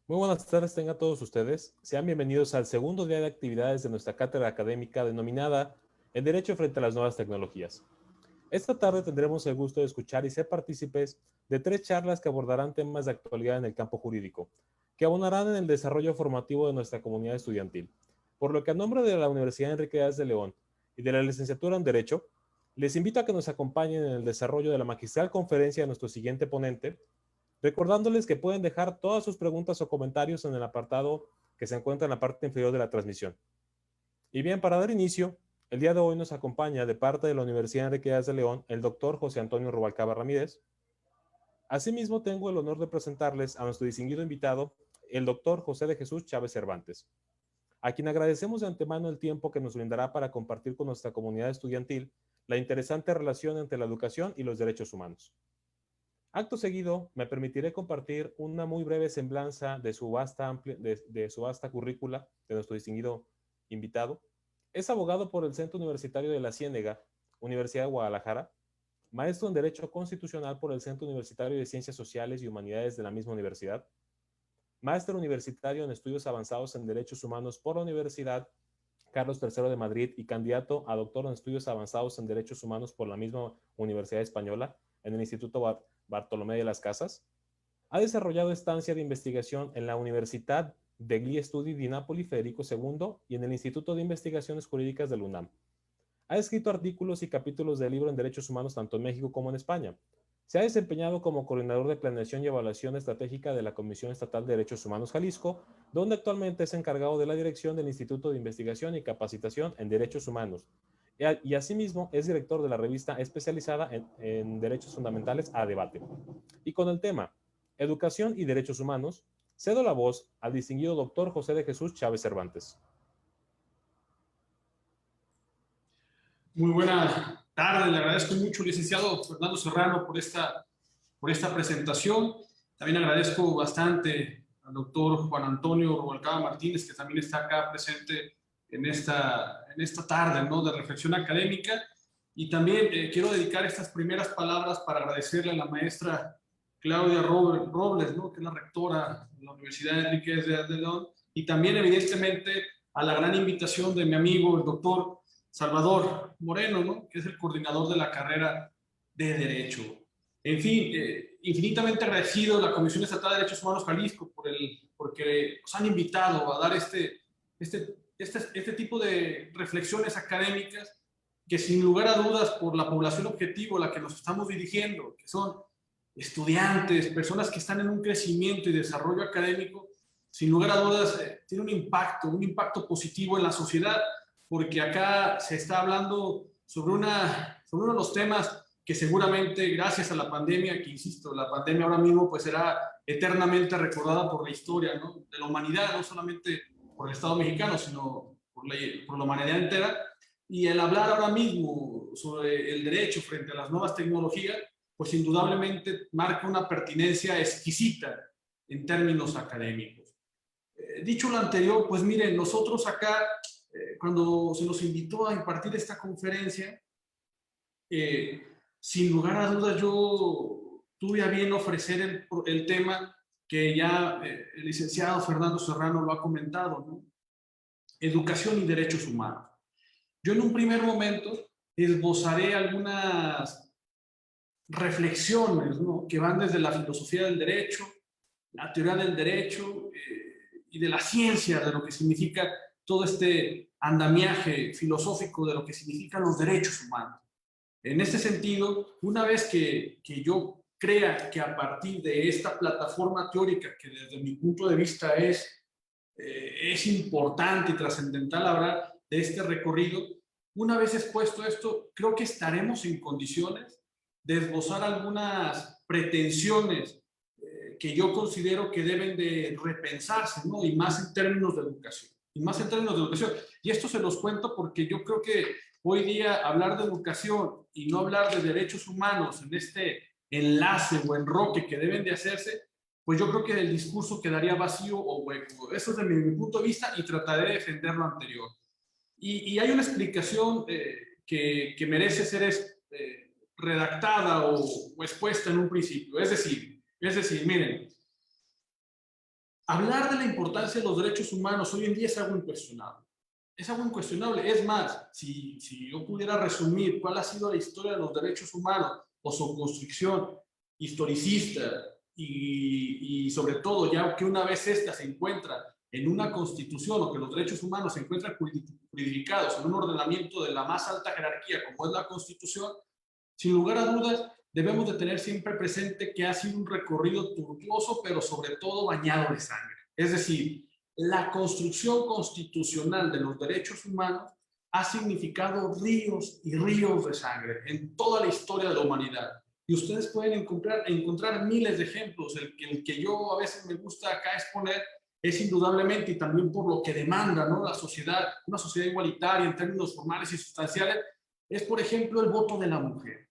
Muy buenas tardes tengan todos ustedes. Sean bienvenidos al segundo día de actividades de nuestra cátedra académica denominada El Derecho frente a las nuevas tecnologías. Esta tarde tendremos el gusto de escuchar y ser partícipes de tres charlas que abordarán temas de actualidad en el campo jurídico, que abonarán en el desarrollo formativo de nuestra comunidad estudiantil. Por lo que a nombre de la Universidad Enrique Díaz de León y de la licenciatura en Derecho, les invito a que nos acompañen en el desarrollo de la magistral conferencia de nuestro siguiente ponente, recordándoles que pueden dejar todas sus preguntas o comentarios en el apartado que se encuentra en la parte inferior de la transmisión. Y bien, para dar inicio, el día de hoy nos acompaña de parte de la Universidad Enrique Díaz de León el doctor José Antonio Rubalcaba Ramírez. Asimismo, tengo el honor de presentarles a nuestro distinguido invitado, el doctor José de Jesús Chávez Cervantes, a quien agradecemos de antemano el tiempo que nos brindará para compartir con nuestra comunidad estudiantil la interesante relación entre la educación y los derechos humanos. Acto seguido, me permitiré compartir una muy breve semblanza de su vasta currícula de nuestro distinguido invitado. Es abogado por el Centro Universitario de la Ciénega, Universidad de Guadalajara, maestro en Derecho Constitucional por el Centro Universitario de Ciencias Sociales y Humanidades de la misma universidad, máster universitario en Estudios Avanzados en Derechos Humanos por la Universidad Carlos III de Madrid y candidato a doctor en Estudios Avanzados en Derechos Humanos por la misma Universidad Española en el Instituto Bartolomé de las Casas. Ha desarrollado estancia de investigación en la Universidad degli Studi di Napoli Federico II y en el Instituto de Investigaciones Jurídicas del UNAM. Ha escrito artículos y capítulos de libro en derechos humanos tanto en México como en España. Se ha desempeñado como coordinador de planeación y evaluación estratégica de la Comisión Estatal de Derechos Humanos Jalisco, donde actualmente es encargado de la dirección del Instituto de Investigación y Capacitación en Derechos Humanos. Y asimismo es director de la revista especializada en Derechos Fundamentales a Debate. Y con el tema Educación y Derechos Humanos, cedo la voz al distinguido doctor José de Jesús Chávez Cervantes. Muy buena tarde, le agradezco mucho, licenciado Fernando Serrano, por esta presentación. También agradezco bastante al doctor Juan Antonio Rubalcaba Martínez, que también está acá presente en esta tarde, ¿no?, de reflexión académica. Y también quiero dedicar estas primeras palabras para agradecerle a la maestra Claudia Robles, ¿no?, que es la rectora de la Universidad Enrique Díaz de León, y también evidentemente a la gran invitación de mi amigo, el doctor Salvador Moreno, ¿no?, que es el coordinador de la carrera de Derecho. En fin, infinitamente agradecido a la Comisión Estatal de Derechos Humanos Jalisco porque nos han invitado a dar este tipo de reflexiones académicas que sin lugar a dudas por la población objetivo a la que nos estamos dirigiendo, que son estudiantes, personas que están en un crecimiento y desarrollo académico, sin lugar a dudas tiene un impacto positivo en la sociedad, porque acá se está hablando sobre uno de los temas que seguramente gracias a la pandemia, que insisto, la pandemia ahora mismo pues será eternamente recordada por la historia, ¿no?, de la humanidad, no solamente por el Estado mexicano, sino por la humanidad entera. Y el hablar ahora mismo sobre el derecho frente a las nuevas tecnologías, pues indudablemente marca una pertinencia exquisita en términos académicos. Dicho lo anterior, pues miren, nosotros acá, cuando se nos invitó a impartir esta conferencia, sin lugar a dudas yo tuve a bien ofrecer el tema que ya el licenciado Fernando Serrano lo ha comentado, ¿no?, educación y derechos humanos. Yo en un primer momento esbozaré algunas reflexiones, ¿no?, que van desde la filosofía del derecho, la teoría del derecho y de la ciencia, de lo que significa todo este andamiaje filosófico de lo que significan los derechos humanos. En este sentido, una vez que yo crea que a partir de esta plataforma teórica, que desde mi punto de vista es importante y trascendental hablar de este recorrido, una vez expuesto esto, creo que estaremos en condiciones de esbozar algunas pretensiones que yo considero que deben de repensarse, ¿no?, y más en términos de educación. Y más en términos de educación. Y esto se los cuento porque yo creo que hoy día hablar de educación y no hablar de derechos humanos en este enlace o enroque que deben de hacerse, pues yo creo que el discurso quedaría vacío o hueco. Eso es de mi punto de vista y trataré de defender lo anterior. Y hay una explicación que merece ser redactada o expuesta en un principio. Es decir, miren, Hablar de la importancia de los derechos humanos hoy en día es algo incuestionable. Es algo incuestionable. Es más, si yo pudiera resumir cuál ha sido la historia de los derechos humanos o su construcción historicista y sobre todo ya que una vez esta se encuentra en una constitución o que los derechos humanos se encuentran juridificados en un ordenamiento de la más alta jerarquía como es la constitución, sin lugar a dudas debemos de tener siempre presente que ha sido un recorrido tortuoso pero sobre todo bañado de sangre. Es decir, la construcción constitucional de los derechos humanos ha significado ríos y ríos de sangre en toda la historia de la humanidad. Y ustedes pueden encontrar miles de ejemplos. El que yo a veces me gusta acá exponer es indudablemente, y también por lo que demanda, ¿no?, la sociedad, una sociedad igualitaria en términos formales y sustanciales, es, por ejemplo, el voto de la mujer.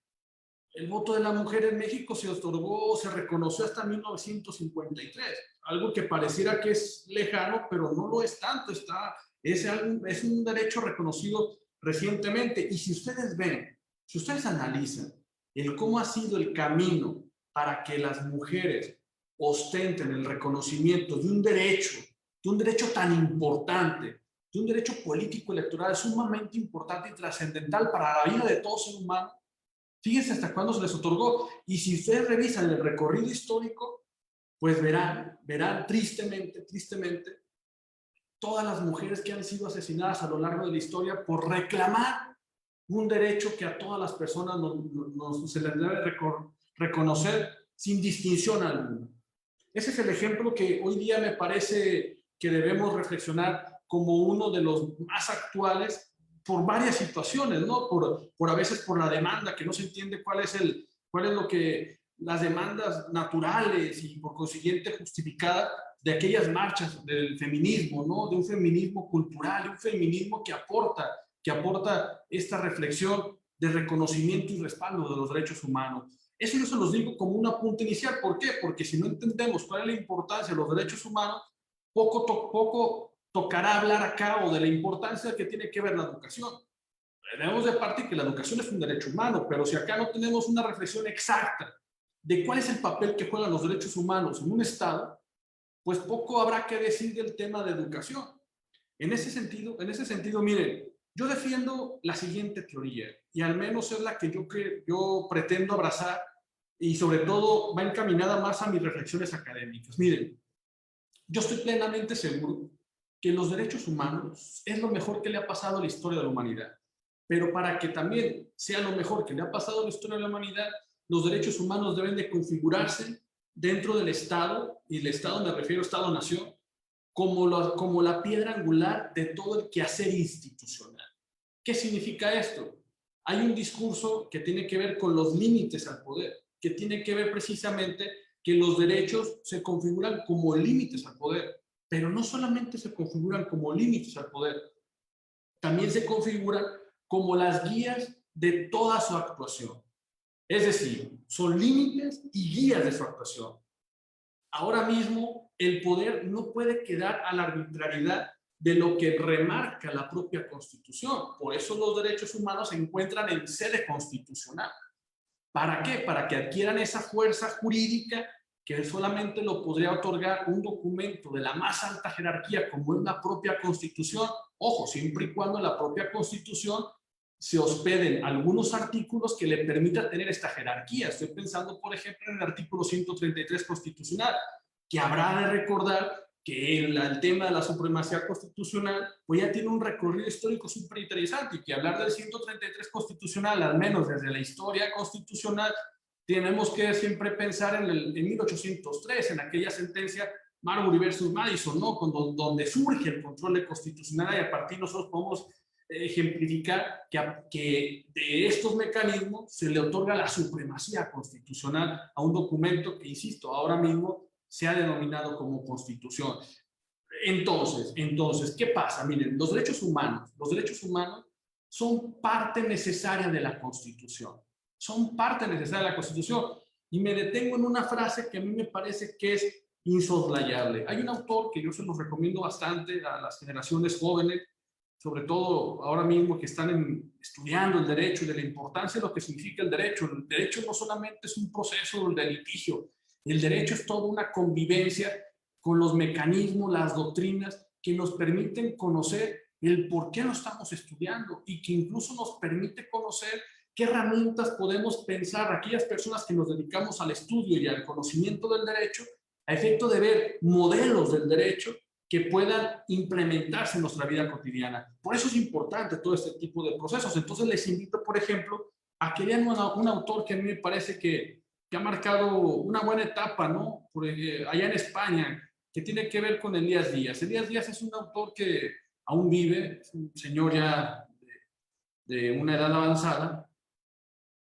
El voto de la mujer en México se otorgó, se reconoció hasta 1953, algo que pareciera que es lejano, pero no lo es tanto, es un derecho reconocido recientemente. Y si ustedes ven, si ustedes analizan el cómo ha sido el camino para que las mujeres ostenten el reconocimiento de un derecho tan importante, de un derecho político electoral sumamente importante y trascendental para la vida de todo ser humano, fíjense hasta cuándo se les otorgó. Y si ustedes revisan el recorrido histórico, pues verán tristemente, todas las mujeres que han sido asesinadas a lo largo de la historia por reclamar un derecho que a todas las personas se les debe reconocer sin distinción alguna. Ese es el ejemplo que hoy día me parece que debemos reflexionar como uno de los más actuales por varias situaciones, ¿no? Por a veces por la demanda, que no se entiende cuál es lo que las demandas naturales y por consiguiente justificadas de aquellas marchas del feminismo, ¿no? De un feminismo cultural, de un feminismo que aporta esta reflexión de reconocimiento y respaldo de los derechos humanos. Eso yo se los digo como un apunte inicial. ¿Por qué? Porque si no entendemos cuál es la importancia de los derechos humanos, poco tocará hablar acá o de la importancia que tiene que ver la educación. Debemos de partir que la educación es un derecho humano, pero si acá no tenemos una reflexión exacta de cuál es el papel que juegan los derechos humanos en un Estado, pues poco habrá que decir del tema de educación. En ese sentido, miren, yo defiendo la siguiente teoría, y al menos es la que yo pretendo abrazar, y sobre todo va encaminada más a mis reflexiones académicas. Miren, yo estoy plenamente seguro que los derechos humanos es lo mejor que le ha pasado a la historia de la humanidad. Pero para que también sea lo mejor que le ha pasado a la historia de la humanidad, los derechos humanos deben de configurarse dentro del Estado, y el Estado me refiero a Estado-Nación, como la piedra angular de todo el quehacer institucional. ¿Qué significa esto? Hay un discurso que tiene que ver con los límites al poder, que tiene que ver precisamente que los derechos se configuran como límites al poder, pero no solamente se configuran como límites al poder, también se configuran como las guías de toda su actuación. Es decir, son límites y guías de su actuación. Ahora mismo, el poder no puede quedar a la arbitrariedad de lo que remarca la propia Constitución. Por eso los derechos humanos se encuentran en sede constitucional. ¿Para qué? Para que adquieran esa fuerza jurídica que solamente lo podría otorgar un documento de la más alta jerarquía como es la propia Constitución. Ojo, siempre y cuando la propia Constitución se hospeden algunos artículos que le permitan tener esta jerarquía. Estoy pensando, por ejemplo, en el artículo 133 constitucional, que habrá de recordar que el tema de la supremacía constitucional pues ya tiene un recorrido histórico súper interesante, y que hablar del 133 constitucional, al menos desde la historia constitucional, tenemos que siempre pensar en 1803, en aquella sentencia Marbury versus Madison, ¿no? Donde surge el control de constitucional, y a partir nosotros podemos ejemplificar que de estos mecanismos se le otorga la supremacía constitucional a un documento que, insisto, ahora mismo se ha denominado como Constitución. Entonces, ¿qué pasa? Miren, los derechos humanos son parte necesaria de la Constitución. Son parte necesaria de la Constitución. Y me detengo en una frase que a mí me parece que es insoslayable. Hay un autor que yo se los recomiendo bastante a las generaciones jóvenes, sobre todo ahora mismo que están estudiando el derecho y de la importancia de lo que significa el derecho. El derecho no solamente es un proceso de litigio, el derecho es toda una convivencia con los mecanismos, las doctrinas que nos permiten conocer el por qué lo estamos estudiando y que incluso nos permite conocer qué herramientas podemos pensar aquellas personas que nos dedicamos al estudio y al conocimiento del derecho, a efecto de ver modelos del derecho que puedan implementarse en nuestra vida cotidiana. Por eso es importante todo este tipo de procesos. Entonces les invito, por ejemplo, a que vean un autor que a mí me parece que ha marcado una buena etapa, ¿no? Allá en España, que tiene que ver con Elías Díaz. Elías Díaz es un autor que aún vive, es un señor ya de una edad avanzada,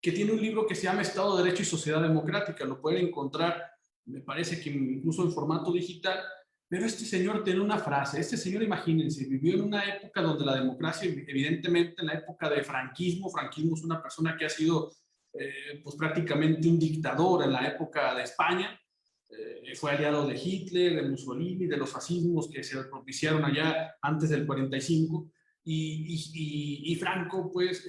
que tiene un libro que se llama Estado de Derecho y Sociedad Democrática. Lo pueden encontrar, me parece que incluso en formato digital. Pero este señor tiene una frase. Este señor, imagínense, vivió en una época donde la democracia, evidentemente en la época de franquismo es una persona que ha sido pues prácticamente un dictador en la época de España. Fue aliado de Hitler, de Mussolini, de los fascismos que se propiciaron allá antes del 45. Y Franco, pues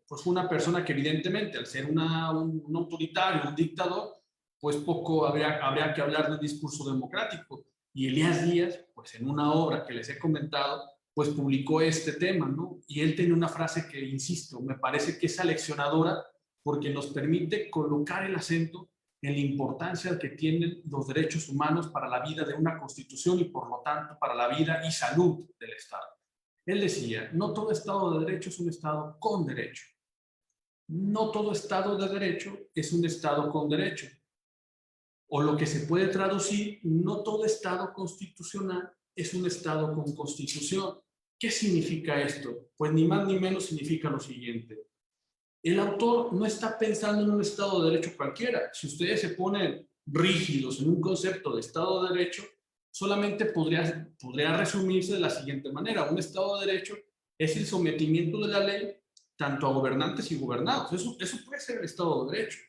fue una persona que evidentemente, al ser un autoritario, un dictador, pues poco habría que hablar de discurso democrático. Y Elías Díaz, pues en una obra que les he comentado, pues publicó este tema, ¿no? Y él tiene una frase que, insisto, me parece que es aleccionadora porque nos permite colocar el acento en la importancia que tienen los derechos humanos para la vida de una constitución y por lo tanto para la vida y salud del Estado. Él decía, no todo Estado de Derecho es un Estado con derecho. No todo Estado de Derecho es un Estado con derecho. O lo que se puede traducir, no todo Estado constitucional es un Estado con constitución. ¿Qué significa esto? Pues ni más ni menos significa lo siguiente. El autor no está pensando en un Estado de Derecho cualquiera. Si ustedes se ponen rígidos en un concepto de Estado de Derecho, solamente podría resumirse de la siguiente manera. Un Estado de Derecho es el sometimiento de la ley tanto a gobernantes y gobernados. Eso puede ser el Estado de Derecho.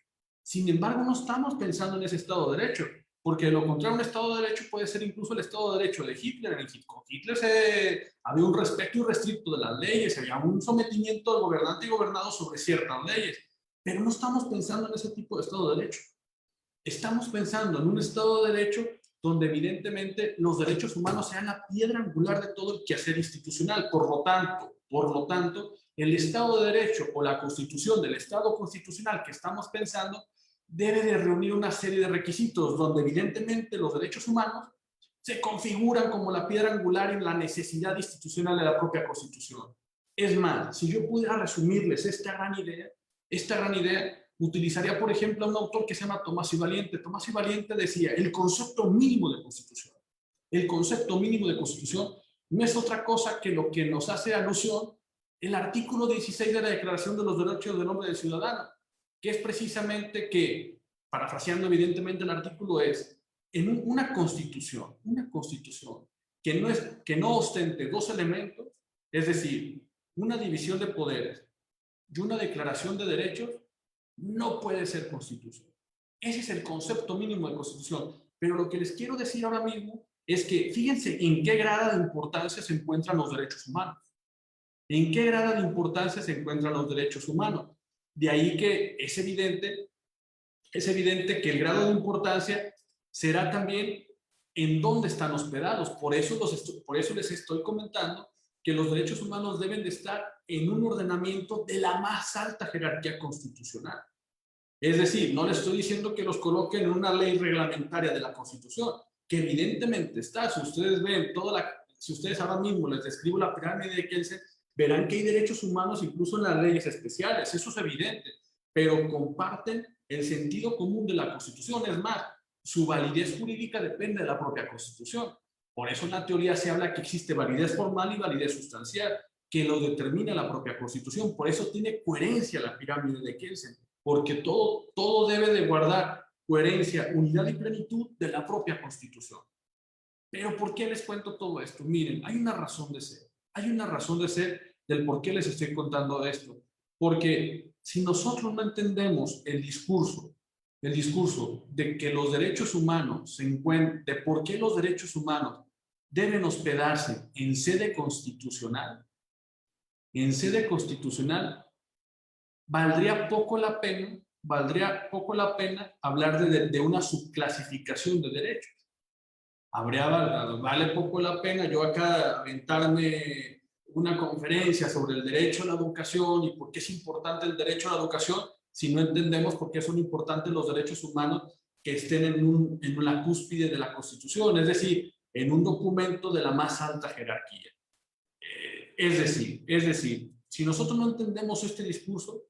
Sin embargo, no estamos pensando en ese Estado de Derecho, porque de lo contrario, un Estado de Derecho puede ser incluso el Estado de Derecho de Hitler. Con Hitler había un respeto irrestricto de las leyes, había un sometimiento del gobernante y gobernado sobre ciertas leyes, pero no estamos pensando en ese tipo de Estado de Derecho. Estamos pensando en un Estado de Derecho donde evidentemente los derechos humanos sean la piedra angular de todo el quehacer institucional. Por lo tanto, el Estado de Derecho o la Constitución del Estado constitucional que estamos pensando debe de reunir una serie de requisitos donde evidentemente los derechos humanos se configuran como la piedra angular en la necesidad institucional de la propia Constitución. Es más, si yo pudiera resumirles esta gran idea utilizaría, por ejemplo, a un autor que se llama Tomás y Valiente. Tomás y Valiente decía, el concepto mínimo de Constitución. El concepto mínimo de Constitución no es otra cosa que lo que nos hace alusión el artículo 16 de la Declaración de los Derechos del Hombre y del Ciudadano, que es precisamente que, parafraseando evidentemente el artículo, es en una constitución que no ostente dos elementos, es decir, una división de poderes y una declaración de derechos, no puede ser constitución. Ese es el concepto mínimo de constitución. Pero lo que les quiero decir ahora mismo es que fíjense en qué grado de importancia se encuentran los derechos humanos. ¿En qué grado de importancia se encuentran los derechos humanos? De ahí que es evidente que el grado de importancia será también en dónde están hospedados. Por eso les estoy comentando que los derechos humanos deben de estar en un ordenamiento de la más alta jerarquía constitucional. Es decir, no les estoy diciendo que los coloquen en una ley reglamentaria de la Constitución, que evidentemente está. Si ustedes ahora mismo les describo la pirámide de Kelsen, verán que hay derechos humanos incluso en las leyes especiales, eso es evidente, pero comparten el sentido común de la Constitución. Es más, su validez jurídica depende de la propia Constitución. Por eso en la teoría se habla que existe validez formal y validez sustancial, que lo determina la propia Constitución. Por eso tiene coherencia la pirámide de Kelsen, porque todo debe de guardar coherencia, unidad y plenitud de la propia Constitución. Pero ¿por qué les cuento todo esto? Miren, hay una razón de ser. Hay una razón de ser del por qué les estoy contando esto. Porque si nosotros no entendemos el discurso de que los derechos humanos de por qué los derechos humanos deben hospedarse en sede constitucional, valdría poco la pena hablar de una subclasificación de derechos. Vale poco la pena yo acá aventarme una conferencia sobre el derecho a la educación y por qué es importante el derecho a la educación si no entendemos por qué son importantes los derechos humanos que estén en la cúspide de la Constitución, es decir, en un documento de la más alta jerarquía. Es decir, si nosotros no entendemos este discurso,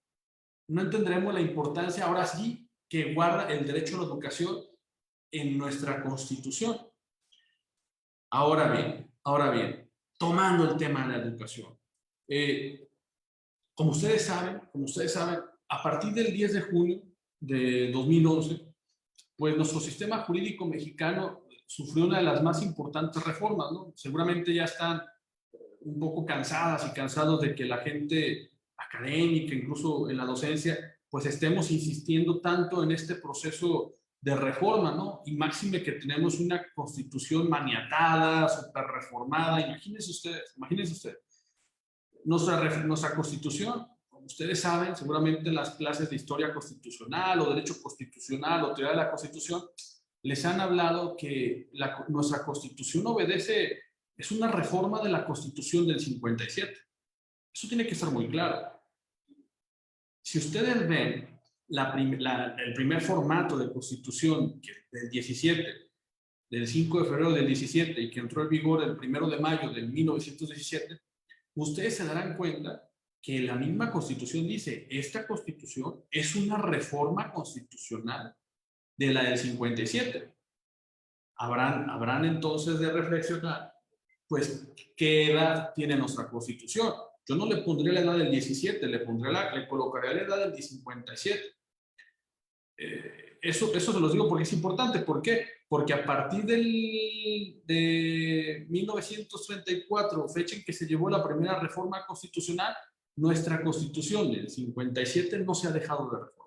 no entenderemos la importancia, ahora sí, que guarda el derecho a la educación en nuestra Constitución. Ahora bien, tomando el tema de la educación. Como ustedes saben, a partir del 10 de junio de 2011, pues nuestro sistema jurídico mexicano sufrió una de las más importantes reformas, ¿no? Seguramente ya están un poco cansadas y cansados de que la gente académica, incluso en la docencia, pues estemos insistiendo tanto en este proceso de reforma, ¿no? Y máxime que tenemos una constitución maniatada, súper reformada. Imagínense ustedes. Nuestra constitución, como ustedes saben, seguramente en las clases de historia constitucional o derecho constitucional o teoría de la constitución, les han hablado que nuestra constitución obedece, es una reforma de la constitución del 57. Eso tiene que estar muy claro. Si ustedes ven el primer formato de constitución del 17, del 5 de febrero del 17 y que entró en vigor el 1 de mayo del 1917, ustedes se darán cuenta que la misma constitución dice, esta constitución es una reforma constitucional de la del 57. Habrán entonces de reflexionar, pues, ¿qué edad tiene nuestra constitución? Yo no le pondré la edad del 17, le colocaré la edad del 57. Eso se los digo porque es importante. ¿Por qué? Porque a partir de 1934, fecha en que se llevó la primera reforma constitucional, nuestra constitución del 57 no se ha dejado de reformar.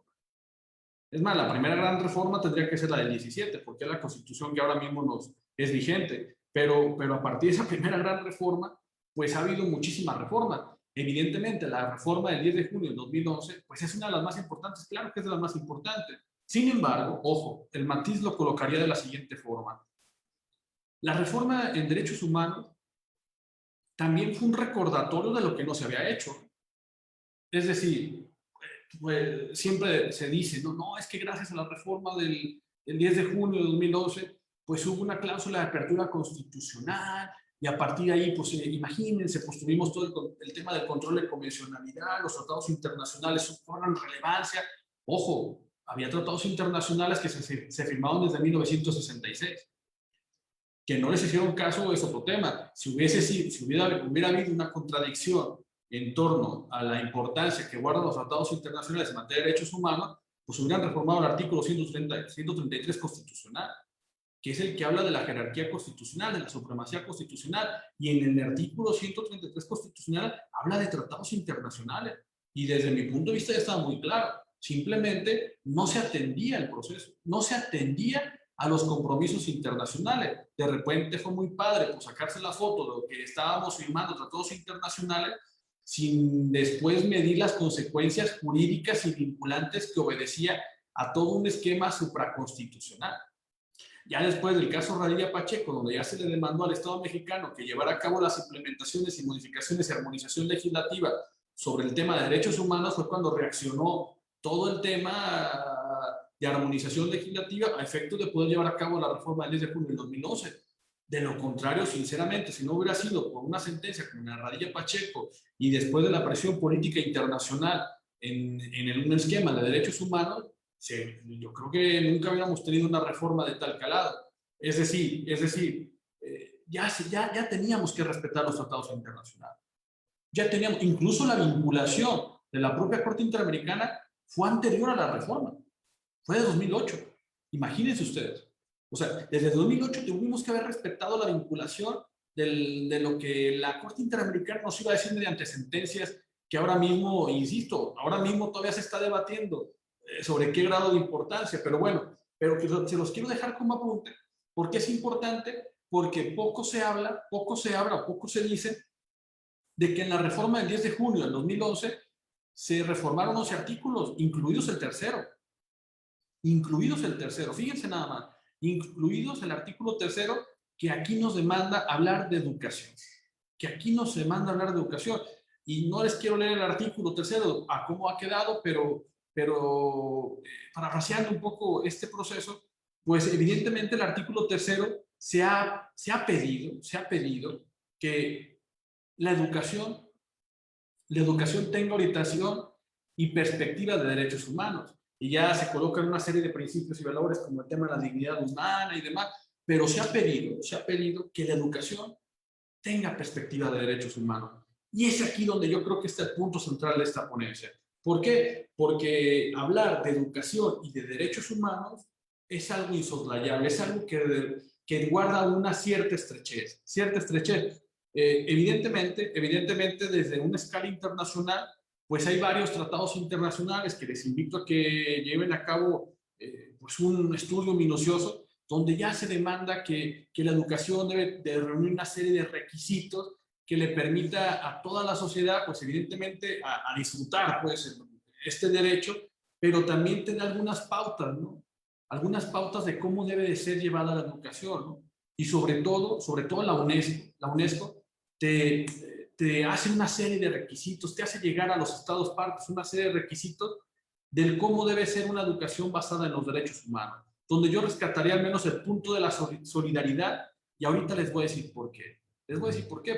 Es más, la primera gran reforma tendría que ser la del 17, porque es la constitución que ahora mismo nos es vigente. Pero a partir de esa primera gran reforma, pues ha habido muchísimas reformas. Evidentemente, la reforma del 10 de junio de 2011, pues es una de las más importantes, claro que es de las más importantes. Sin embargo, ojo, el matiz lo colocaría de la siguiente forma. La reforma en derechos humanos también fue un recordatorio de lo que no se había hecho. Es decir, pues, siempre se dice, no, es que gracias a la reforma del 10 de junio de 2011, pues hubo una cláusula de apertura constitucional, y a partir de ahí, pues imagínense, pues tuvimos todo el tema del control de convencionalidad, los tratados internacionales fueron relevancia. Ojo, había tratados internacionales que se firmaron desde 1966. Que no les hicieron caso es otro tema. Si hubiera habido una contradicción en torno a la importancia que guardan los tratados internacionales en materia de derechos humanos, pues hubieran reformado el artículo 133 constitucional, que es el que habla de la jerarquía constitucional, de la supremacía constitucional, y en el artículo 133 constitucional habla de tratados internacionales, y desde mi punto de vista ya estaba muy claro, simplemente no se atendía el proceso, no se atendía a los compromisos internacionales. De repente fue muy padre pues, sacarse la foto de lo que estábamos firmando, tratados internacionales, sin después medir las consecuencias jurídicas y vinculantes que obedecía a todo un esquema supraconstitucional. Ya después del caso Radilla Pacheco, donde ya se le demandó al Estado mexicano que llevara a cabo las implementaciones y modificaciones y armonización legislativa sobre el tema de derechos humanos, fue cuando reaccionó todo el tema de armonización legislativa a efecto de poder llevar a cabo la reforma del 10 de junio del 2011. De lo contrario, sinceramente, si no hubiera sido por una sentencia como la Radilla Pacheco y después de la presión política internacional en un esquema de derechos humanos, yo creo que nunca habíamos tenido una reforma de tal calado. Es decir, ya teníamos que respetar los tratados internacionales. Ya teníamos, incluso la vinculación de la propia Corte Interamericana fue anterior a la reforma. Fue de 2008. Imagínense ustedes. O sea, desde 2008 tuvimos que haber respetado la vinculación de lo que la Corte Interamericana nos iba a decir mediante sentencias que ahora mismo, insisto, ahora mismo todavía se está debatiendo sobre qué grado de importancia, pero bueno, pero se los quiero dejar como apunte, porque es importante, porque poco se habla, poco se dice de que en la reforma del 10 de junio del 2011 se reformaron 11 artículos, incluidos el tercero, fíjense nada más, incluidos el artículo tercero que aquí nos demanda hablar de educación, que aquí nos demanda hablar de educación. Y no les quiero leer el artículo tercero a cómo ha quedado, pero parafraseando un poco este proceso, pues evidentemente el artículo tercero se ha pedido que la educación tenga orientación y perspectiva de derechos humanos. Y ya se colocan una serie de principios y valores como el tema de la dignidad humana y demás, pero se ha pedido que la educación tenga perspectiva de derechos humanos. Y es aquí donde yo creo que está el punto central de esta ponencia. ¿Por qué? Porque hablar de educación y de derechos humanos es algo insoslayable, es algo que guarda una cierta estrechez, evidentemente, desde una escala internacional, pues hay varios tratados internacionales que les invito a que lleven a cabo pues un estudio minucioso donde ya se demanda que la educación debe de reunir una serie de requisitos que le permita a toda la sociedad, pues evidentemente, a disfrutar pues este derecho, pero también tener algunas pautas, ¿no? Algunas pautas de cómo debe de ser llevada la educación, ¿no? Y sobre todo la UNESCO te hace una serie de requisitos, te hace llegar a los estados partes una serie de requisitos del cómo debe ser una educación basada en los derechos humanos, donde yo rescataría al menos el punto de la solidaridad, y ahorita les voy a decir por qué.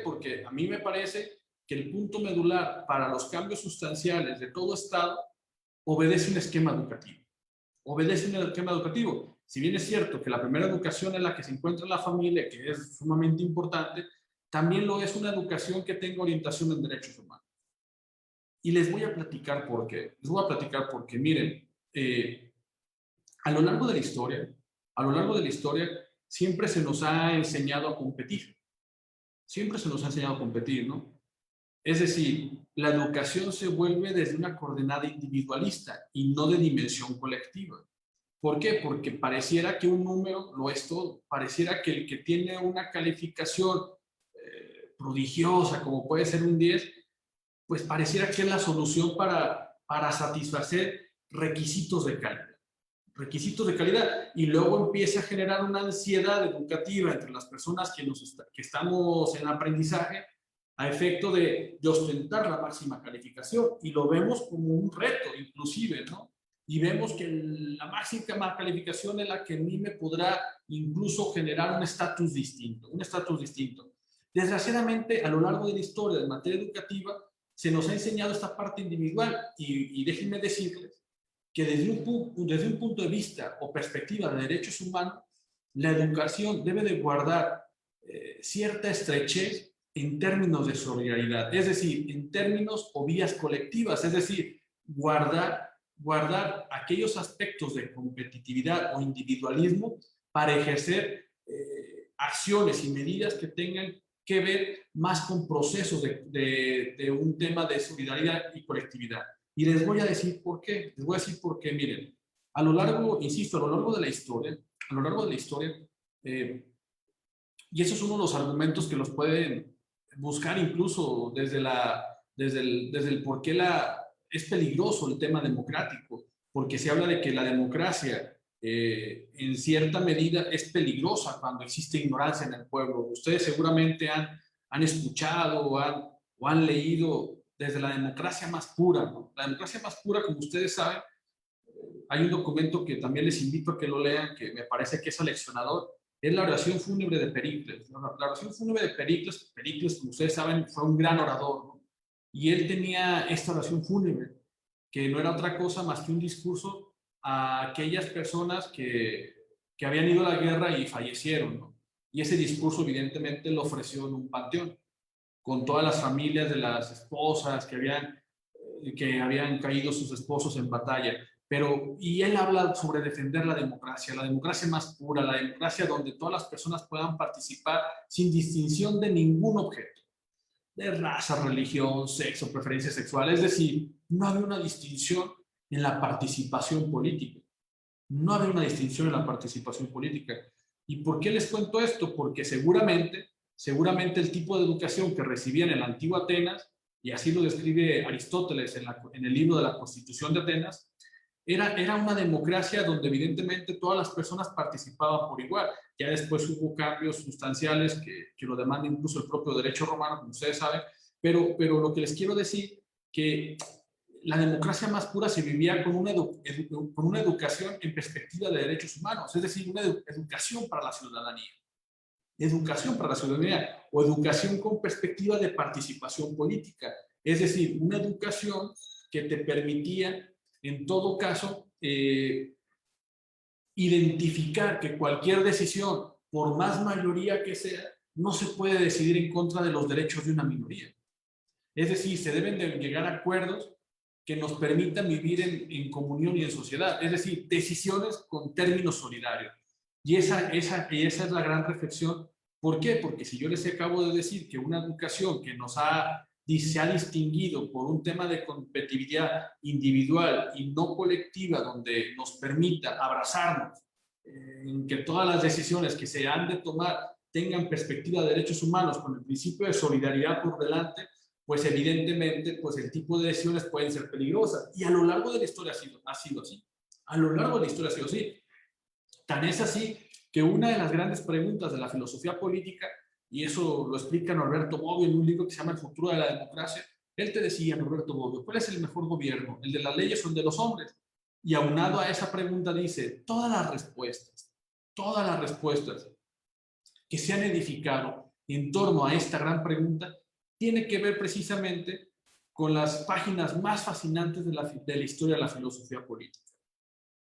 Porque a mí me parece que el punto medular para los cambios sustanciales de todo Estado obedece un esquema educativo. Si bien es cierto que la primera educación es la que se encuentra en la familia, que es sumamente importante, también lo es una educación que tenga orientación en derechos humanos. Y les voy a platicar por qué. Miren, a lo largo de la historia, siempre se nos ha enseñado a competir. ¿No? Es decir, la educación se vuelve desde una coordenada individualista y no de dimensión colectiva. ¿Por qué? Porque pareciera que un número lo es todo. Pareciera que el que tiene una calificación prodigiosa, como puede ser un 10, pues pareciera que es la solución para satisfacer requisitos de calidad. Y luego empieza a generar una ansiedad educativa entre las personas que estamos en aprendizaje a efecto de ostentar la máxima calificación. Y lo vemos como un reto, inclusive, ¿no? Y vemos que la máxima calificación es la que a mí me podrá incluso generar un estatus distinto. Desgraciadamente, a lo largo de la historia de materia educativa, se nos ha enseñado esta parte individual y déjenme decirles que desde un punto de vista o perspectiva de derechos humanos, la educación debe de guardar cierta estrechez en términos de solidaridad, es decir, en términos o vías colectivas, es decir, guardar aquellos aspectos de competitividad o individualismo para ejercer acciones y medidas que tengan que ver más con procesos de un tema de solidaridad y colectividad. Y les voy a decir por qué. Miren, a lo largo de la historia, y eso es uno de los argumentos que los pueden buscar incluso desde el por qué es peligroso el tema democrático, porque se habla de que la democracia en cierta medida es peligrosa cuando existe ignorancia en el pueblo. Ustedes seguramente han escuchado o han leído desde la democracia más pura, ¿no? La democracia más pura, como ustedes saben, hay un documento que también les invito a que lo lean, que me parece que es aleccionador, es la oración fúnebre de Pericles. La oración fúnebre de Pericles, como ustedes saben, fue un gran orador, ¿no? Y él tenía esta oración fúnebre, que no era otra cosa más que un discurso a aquellas personas que habían ido a la guerra y fallecieron, ¿no? Y ese discurso evidentemente lo ofreció en un panteón, con todas las familias de las esposas que habían caído sus esposos en batalla. Y él habla sobre defender la democracia más pura, la democracia donde todas las personas puedan participar sin distinción de ningún objeto, de raza, religión, sexo, preferencia sexual. Es decir, no había una distinción en la participación política. ¿Y por qué les cuento esto? Porque seguramente el tipo de educación que recibían en la antigua Atenas, y así lo describe Aristóteles en el libro de la Constitución de Atenas, era una democracia donde evidentemente todas las personas participaban por igual. Ya después hubo cambios sustanciales que lo demanda incluso el propio derecho romano, como ustedes saben, pero lo que les quiero decir, que la democracia más pura se vivía con con una educación en perspectiva de derechos humanos, es decir, una educación para la ciudadanía. Educación para la ciudadanía o educación con perspectiva de participación política. Es decir, una educación que te permitía, en todo caso, identificar que cualquier decisión, por más mayoría que sea, no se puede decidir en contra de los derechos de una minoría. Es decir, se deben de llegar a acuerdos que nos permitan vivir en comunión y en sociedad. Es decir, decisiones con términos solidarios. Y esa es la gran reflexión. ¿Por qué? Porque si yo les acabo de decir que una educación que se ha distinguido por un tema de competitividad individual y no colectiva, donde nos permita abrazarnos, en que todas las decisiones que se han de tomar tengan perspectiva de derechos humanos con el principio de solidaridad por delante, pues evidentemente pues el tipo de decisiones pueden ser peligrosas. Y a lo largo de la historia ha sido así. A lo largo de la historia ha sido así. Tan es así que una de las grandes preguntas de la filosofía política, y eso lo explica Norberto Bobbio en un libro que se llama El futuro de la democracia, él te decía, Norberto Bobbio, ¿cuál es el mejor gobierno? ¿El de las leyes o el de los hombres? Y aunado a esa pregunta dice, todas las respuestas que se han edificado en torno a esta gran pregunta tiene que ver precisamente con las páginas más fascinantes de la historia de la filosofía política.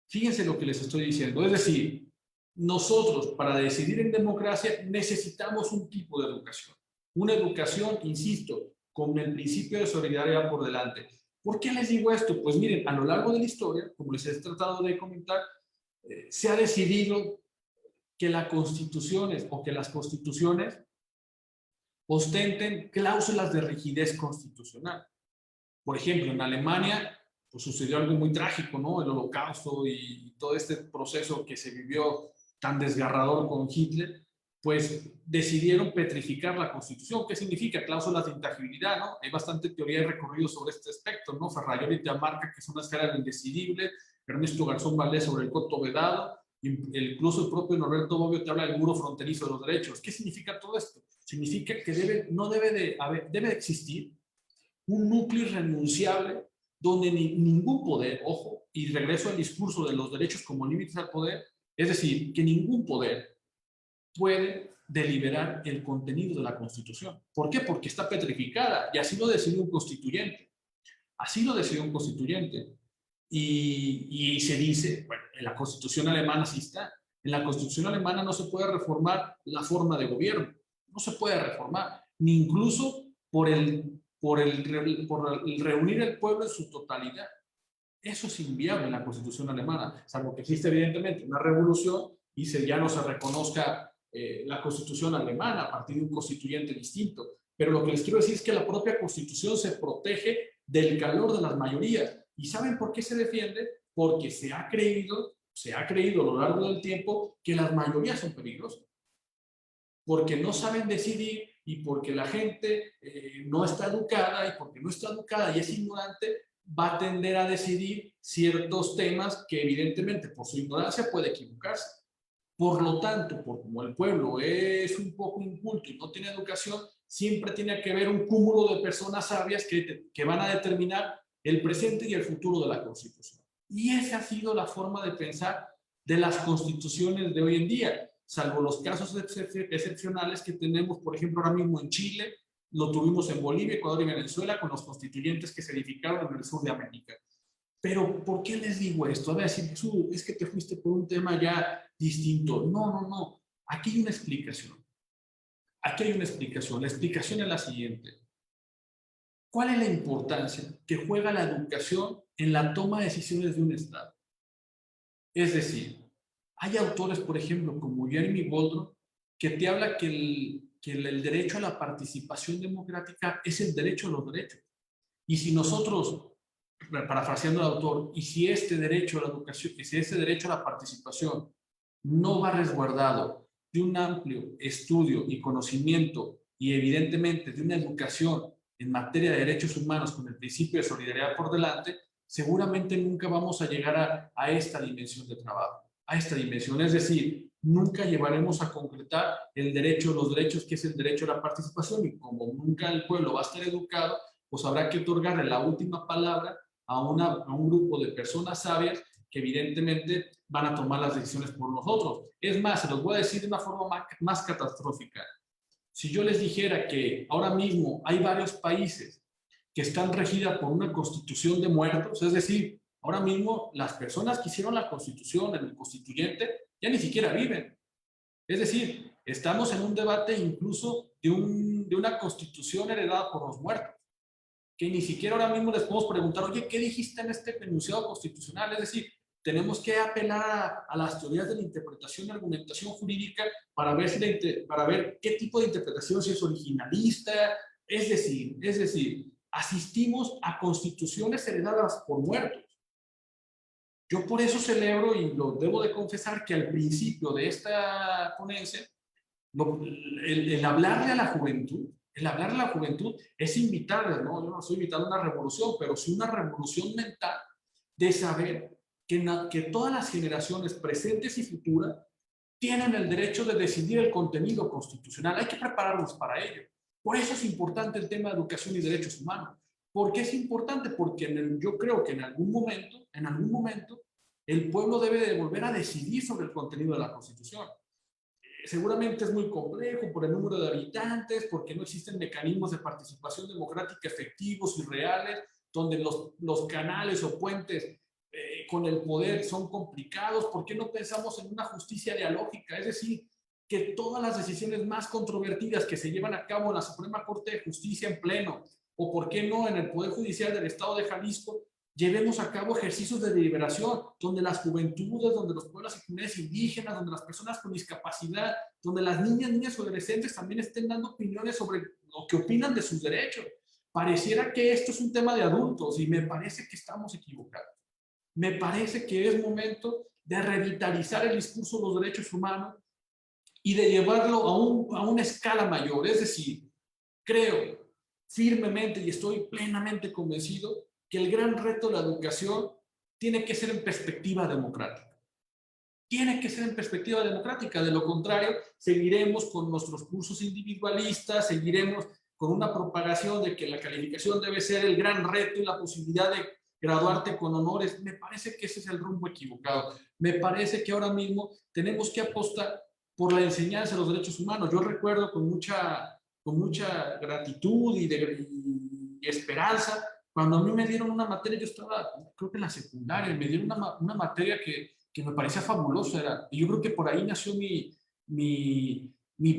Fíjense lo que les estoy diciendo. Es decir, nosotros para decidir en democracia necesitamos un tipo de educación. Una educación, insisto, con el principio de solidaridad por delante. ¿Por qué les digo esto? Pues miren, a lo largo de la historia, como les he tratado de comentar, se ha decidido que las constituciones ostenten cláusulas de rigidez constitucional. Por ejemplo, en Alemania pues sucedió algo muy trágico, ¿no? El Holocausto y todo este proceso que se vivió tan desgarrador con Hitler, pues decidieron petrificar la Constitución. ¿Qué significa? Cláusulas de intangibilidad, ¿no? Hay bastante teoría y recorrido sobre este aspecto, ¿no? Ferrayoli te marca que es una escala de indecidible, Ernesto Garzón Valdés sobre el coto vedado, incluso el propio Norberto Bobbio te habla del muro fronterizo de los derechos. ¿Qué significa todo esto? Significa que debe de existir un núcleo irrenunciable donde ningún poder, ojo, y regreso al discurso de los derechos como límites al poder, es decir, que ningún poder puede deliberar el contenido de la Constitución. ¿Por qué? Porque está petrificada y así lo decidió un constituyente. Así lo decidió un constituyente. Y se dice, bueno, en la Constitución alemana sí está. En la Constitución alemana no se puede reformar la forma de gobierno. No se puede reformar, ni incluso por el reunir el pueblo en su totalidad. Eso es inviable en la Constitución alemana, salvo que existe evidentemente una revolución y ya no se reconozca la Constitución alemana a partir de un constituyente distinto. Pero lo que les quiero decir es que la propia Constitución se protege del calor de las mayorías. ¿Y saben por qué se defiende? Porque se ha creído a lo largo del tiempo que las mayorías son peligrosas. Porque no saben decidir y porque la gente no está educada, y porque no está educada y es ignorante, va a tender a decidir ciertos temas que evidentemente por su ignorancia puede equivocarse. Por lo tanto, como el pueblo es un poco inculto y no tiene educación, siempre tiene que haber un cúmulo de personas sabias que van a determinar el presente y el futuro de la Constitución. Y esa ha sido la forma de pensar de las constituciones de hoy en día, salvo los casos excepcionales que tenemos, por ejemplo, ahora mismo en Chile, lo tuvimos en Bolivia, Ecuador y Venezuela con los constituyentes que se edificaron en el sur de América. Pero, ¿por qué les digo esto? A ver, si Jesús, es que te fuiste por un tema ya distinto. No. Aquí hay una explicación. Aquí hay una explicación. La explicación es la siguiente. ¿Cuál es la importancia que juega la educación en la toma de decisiones de un Estado? Es decir, hay autores, por ejemplo, como Jeremy Boldro, que te habla que el derecho a la participación democrática es el derecho a los derechos. Y si nosotros, parafraseando al autor, y si este derecho a la educación, y si este derecho a la participación no va resguardado de un amplio estudio y conocimiento y evidentemente de una educación en materia de derechos humanos con el principio de solidaridad por delante, seguramente nunca vamos a llegar a esta dimensión de trabajo, a esta dimensión. Es decir, nunca llevaremos a concretar los derechos que es el derecho a la participación, y como nunca el pueblo va a estar educado, pues habrá que otorgarle la última palabra a un grupo de personas sabias que evidentemente van a tomar las decisiones por nosotros. Es más, se los voy a decir de una forma más catastrófica. Si yo les dijera que ahora mismo hay varios países que están regidas por una constitución de muertos, es decir, ahora mismo las personas que hicieron la constitución, el constituyente, ya ni siquiera viven. Es decir, estamos en un debate incluso de una constitución heredada por los muertos, que ni siquiera ahora mismo les podemos preguntar, oye, ¿qué dijiste en este enunciado constitucional? Es decir, tenemos que apelar a las teorías de la interpretación y argumentación jurídica para ver qué tipo de interpretación, si es originalista, es decir, asistimos a constituciones heredadas por muertos. Yo por eso celebro, y lo debo de confesar, que al principio de esta ponencia, el hablarle a la juventud, es invitarles, ¿no? Yo no estoy invitando a una revolución, pero sí una revolución mental de saber que todas las generaciones presentes y futuras tienen el derecho de decidir el contenido constitucional. Hay que prepararnos para ello. Por eso es importante el tema de educación y derechos humanos. ¿Por qué es importante? Porque yo creo que en algún momento, el pueblo debe de volver a decidir sobre el contenido de la Constitución. Seguramente es muy complejo por el número de habitantes, porque no existen mecanismos de participación democrática efectivos y reales, donde los canales o puentes con el poder son complicados. ¿Por qué no pensamos en una justicia dialógica? Es decir, que todas las decisiones más controvertidas que se llevan a cabo en la Suprema Corte de Justicia en pleno, o por qué no en el Poder Judicial del Estado de Jalisco, llevemos a cabo ejercicios de deliberación, donde las juventudes, donde los pueblos y comunidades indígenas, donde las personas con discapacidad, donde las niñas y adolescentes también estén dando opiniones sobre lo que opinan de sus derechos. Pareciera que esto es un tema de adultos, y me parece que estamos equivocados. Me parece que es momento de revitalizar el discurso de los derechos humanos y de llevarlo a una escala mayor. Es decir, creo firmemente y estoy plenamente convencido que el gran reto de la educación tiene que ser en perspectiva democrática. Tiene que ser en perspectiva democrática. De lo contrario, seguiremos con nuestros cursos individualistas, seguiremos con una propagación de que la calificación debe ser el gran reto y la posibilidad de graduarte con honores. Me parece que ese es el rumbo equivocado. Me parece que ahora mismo tenemos que apostar por la enseñanza de los derechos humanos. Yo recuerdo con mucha gratitud y esperanza, cuando a mí me dieron una materia, yo estaba, creo que en la secundaria, y me dieron una materia que me parecía fabulosa. Y yo creo que por ahí nació mi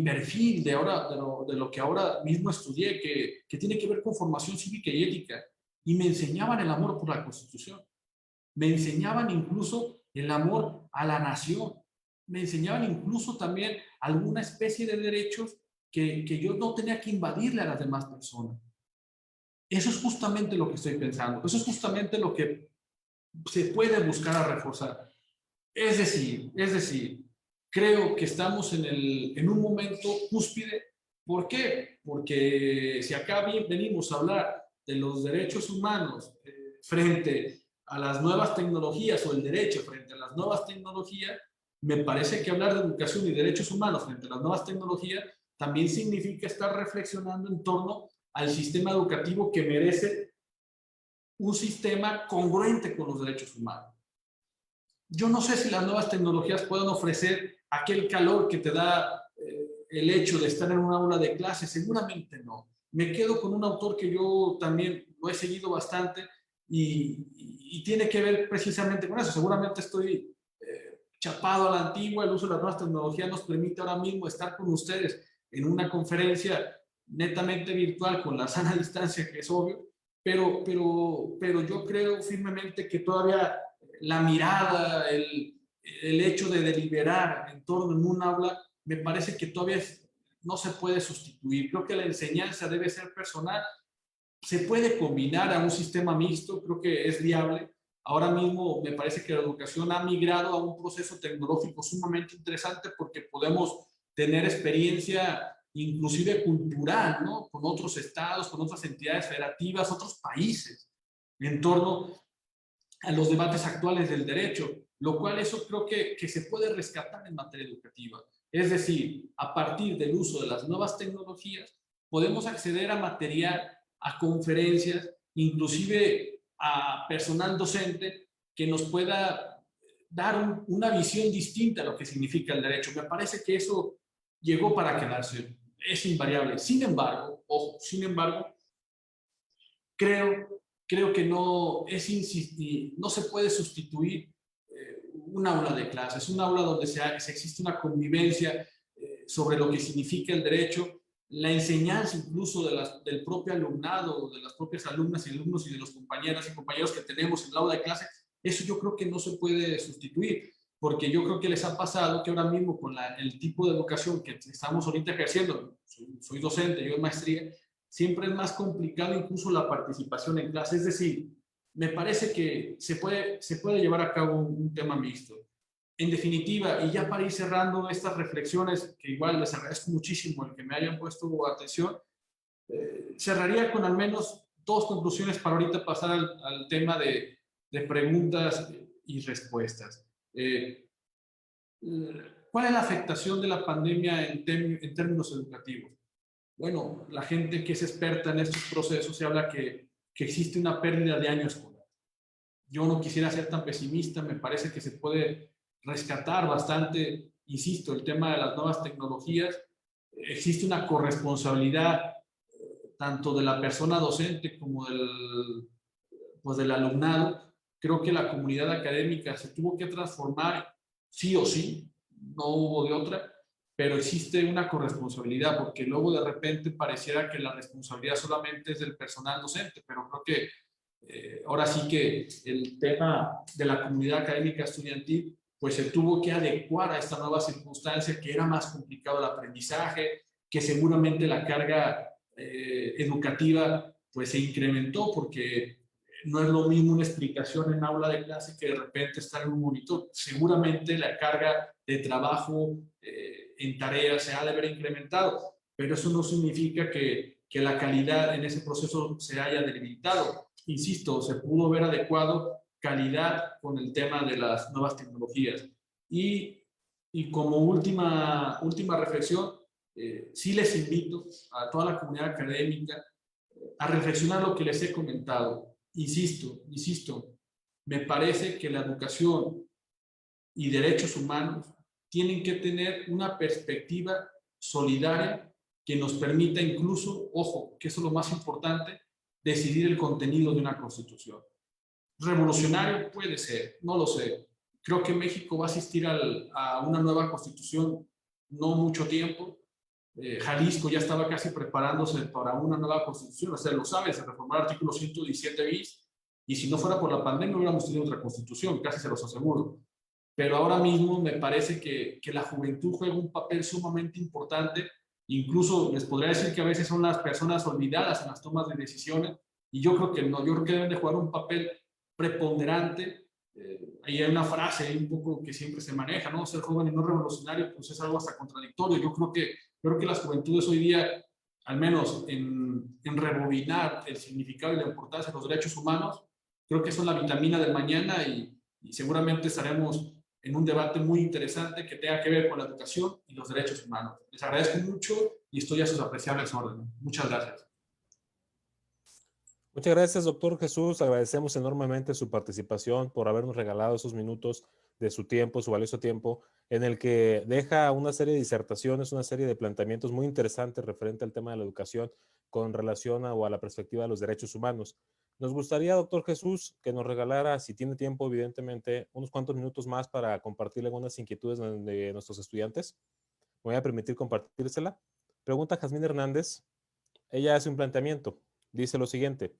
perfil de lo que ahora mismo estudié, que tiene que ver con formación cívica y ética. Y me enseñaban el amor por la Constitución. Me enseñaban incluso el amor a la nación. Me enseñaban incluso también alguna especie de derechos que yo no tenía que invadirle a las demás personas. Eso es justamente lo que estoy pensando. Eso es justamente lo que se puede buscar a reforzar. Es decir, creo que estamos en un momento cúspide. ¿Por qué? Porque si acá venimos a hablar de los derechos humanos frente a las nuevas tecnologías, o el derecho frente a las nuevas tecnologías, me parece que hablar de educación y derechos humanos frente a las nuevas tecnologías también significa estar reflexionando en torno al sistema educativo que merece un sistema congruente con los derechos humanos. Yo no sé si las nuevas tecnologías pueden ofrecer aquel calor que te da el hecho de estar en un aula de clase. Seguramente no. Me quedo con un autor que yo también lo he seguido bastante y tiene que ver precisamente con eso. Seguramente estoy chapado a la antigua. El uso de las nuevas tecnologías nos permite ahora mismo estar con ustedes en una conferencia netamente virtual con la sana distancia, que es obvio, pero yo creo firmemente que todavía la mirada, el hecho de deliberar en torno en un aula, me parece que todavía no se puede sustituir. Creo que la enseñanza debe ser personal. Se puede combinar a un sistema mixto, creo que es viable. Ahora mismo me parece que la educación ha migrado a un proceso tecnológico sumamente interesante, porque podemos tener experiencia inclusive cultural, ¿no? Con otros estados, con otras entidades federativas, otros países, en torno a los debates actuales del derecho, lo cual eso creo que se puede rescatar en materia educativa. Es decir, a partir del uso de las nuevas tecnologías, podemos acceder a material, a conferencias, inclusive a personal docente que nos pueda dar una visión distinta a lo que significa el derecho. Me parece que eso llegó para quedarse, es invariable. Sin embargo, ojo, sin embargo, creo que no es insistir, no se puede sustituir un aula de clases, un aula donde se existe una convivencia sobre lo que significa el derecho, la enseñanza incluso del propio alumnado, de las propias alumnas y alumnos y de los compañeras y compañeros que tenemos en el aula de clase. Eso yo creo que no se puede sustituir, porque yo creo que les ha pasado que ahora mismo con el tipo de educación que estamos ahorita ejerciendo, soy docente, yo en maestría, siempre es más complicado incluso la participación en clase. Es decir, me parece que se puede llevar a cabo un tema mixto. En definitiva, y ya para ir cerrando estas reflexiones, que igual les agradezco muchísimo el que me hayan puesto atención, cerraría con al menos dos conclusiones para ahorita pasar al tema de preguntas y respuestas. ¿Cuál es la afectación de la pandemia en términos educativos? Bueno, la gente que es experta en estos procesos se habla que existe una pérdida de año escolar. Yo no quisiera ser tan pesimista, me parece que se puede rescatar bastante, insisto, el tema de las nuevas tecnologías. Existe una corresponsabilidad tanto de la persona docente como del alumnado. Creo que la comunidad académica se tuvo que transformar sí o sí, no hubo de otra, pero existe una corresponsabilidad, porque luego de repente pareciera que la responsabilidad solamente es del personal docente, pero creo que ahora sí que el tema de la comunidad académica estudiantil pues se tuvo que adecuar a esta nueva circunstancia, que era más complicado el aprendizaje, que seguramente la carga educativa pues se incrementó, porque no es lo mismo una explicación en aula de clase que de repente estar en un monitor. Seguramente la carga de trabajo en tareas se ha de haber incrementado, pero eso no significa que la calidad en ese proceso se haya debilitado. Insisto, se pudo ver adecuado calidad con el tema de las nuevas tecnologías. Y como última reflexión, sí les invito a toda la comunidad académica a reflexionar lo que les he comentado. Insisto, me parece que la educación y derechos humanos tienen que tener una perspectiva solidaria que nos permita incluso, ojo, que eso es lo más importante, decidir el contenido de una constitución. Revolucionario puede ser, no lo sé. Creo que México va a asistir a una nueva constitución no mucho tiempo. Jalisco ya estaba casi preparándose para una nueva constitución, o sea, lo sabe, se reformó el artículo 117 bis, y si no fuera por la pandemia hubiéramos tenido otra constitución, casi se los aseguro. Pero ahora mismo me parece que la juventud juega un papel sumamente importante. Incluso les podría decir que a veces son las personas olvidadas en las tomas de decisiones, y yo creo que no, yo creo que deben de jugar un papel preponderante. Ahí hay una frase un poco que siempre se maneja, ¿no? Ser joven y no revolucionario, pues es algo hasta contradictorio. Yo creo que las juventudes hoy día, al menos en rebobinar el significado y la importancia de los derechos humanos, creo que son la vitamina del mañana, y seguramente estaremos en un debate muy interesante que tenga que ver con la educación y los derechos humanos. Les agradezco mucho y estoy a sus apreciables órdenes. Muchas gracias. Muchas gracias, doctor Jesús. Agradecemos enormemente su participación, por habernos regalado esos minutos de su tiempo, su valioso tiempo, en el que deja una serie de disertaciones, una serie de planteamientos muy interesantes referente al tema de la educación con relación a la perspectiva de los derechos humanos. Nos gustaría, doctor Jesús, que nos regalara, si tiene tiempo, evidentemente, unos cuantos minutos más para compartirle algunas inquietudes de nuestros estudiantes. Me voy a permitir compartírsela. Pregunta Jazmín Hernández. Ella hace un planteamiento. Dice lo siguiente: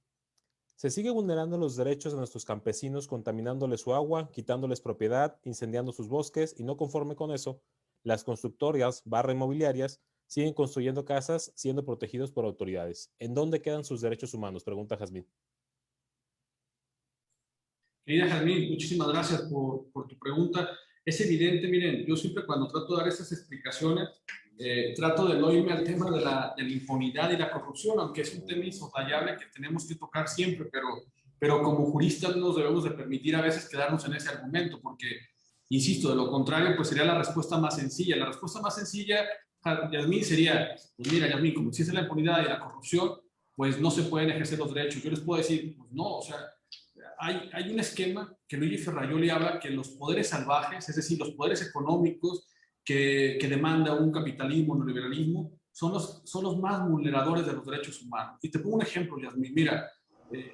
se sigue vulnerando los derechos de nuestros campesinos, contaminándoles su agua, quitándoles propiedad, incendiando sus bosques, y no conforme con eso, las constructoras /inmobiliarias siguen construyendo casas siendo protegidos por autoridades. ¿En dónde quedan sus derechos humanos? Pregunta Jazmín. Querida Jazmín, muchísimas gracias por tu pregunta. Es evidente, miren, yo siempre cuando trato de dar estas explicaciones, trato de no irme al tema de la impunidad y la corrupción, aunque es un tema insoslayable que tenemos que tocar siempre, pero pero como juristas no nos debemos de permitir a veces quedarnos en ese argumento, porque, insisto, de lo contrario, pues sería la respuesta más sencilla. La respuesta más sencilla, Yasmín, sería, pues mira, Yasmín, como existe la impunidad y la corrupción, pues no se pueden ejercer los derechos. Yo les puedo decir, pues no, o sea, hay un esquema que Luigi Ferrajoli habla que los poderes salvajes, es decir, los poderes económicos que demanda un capitalismo, un neoliberalismo, son los más vulneradores de los derechos humanos. Y te pongo un ejemplo, Yasmín. Mira,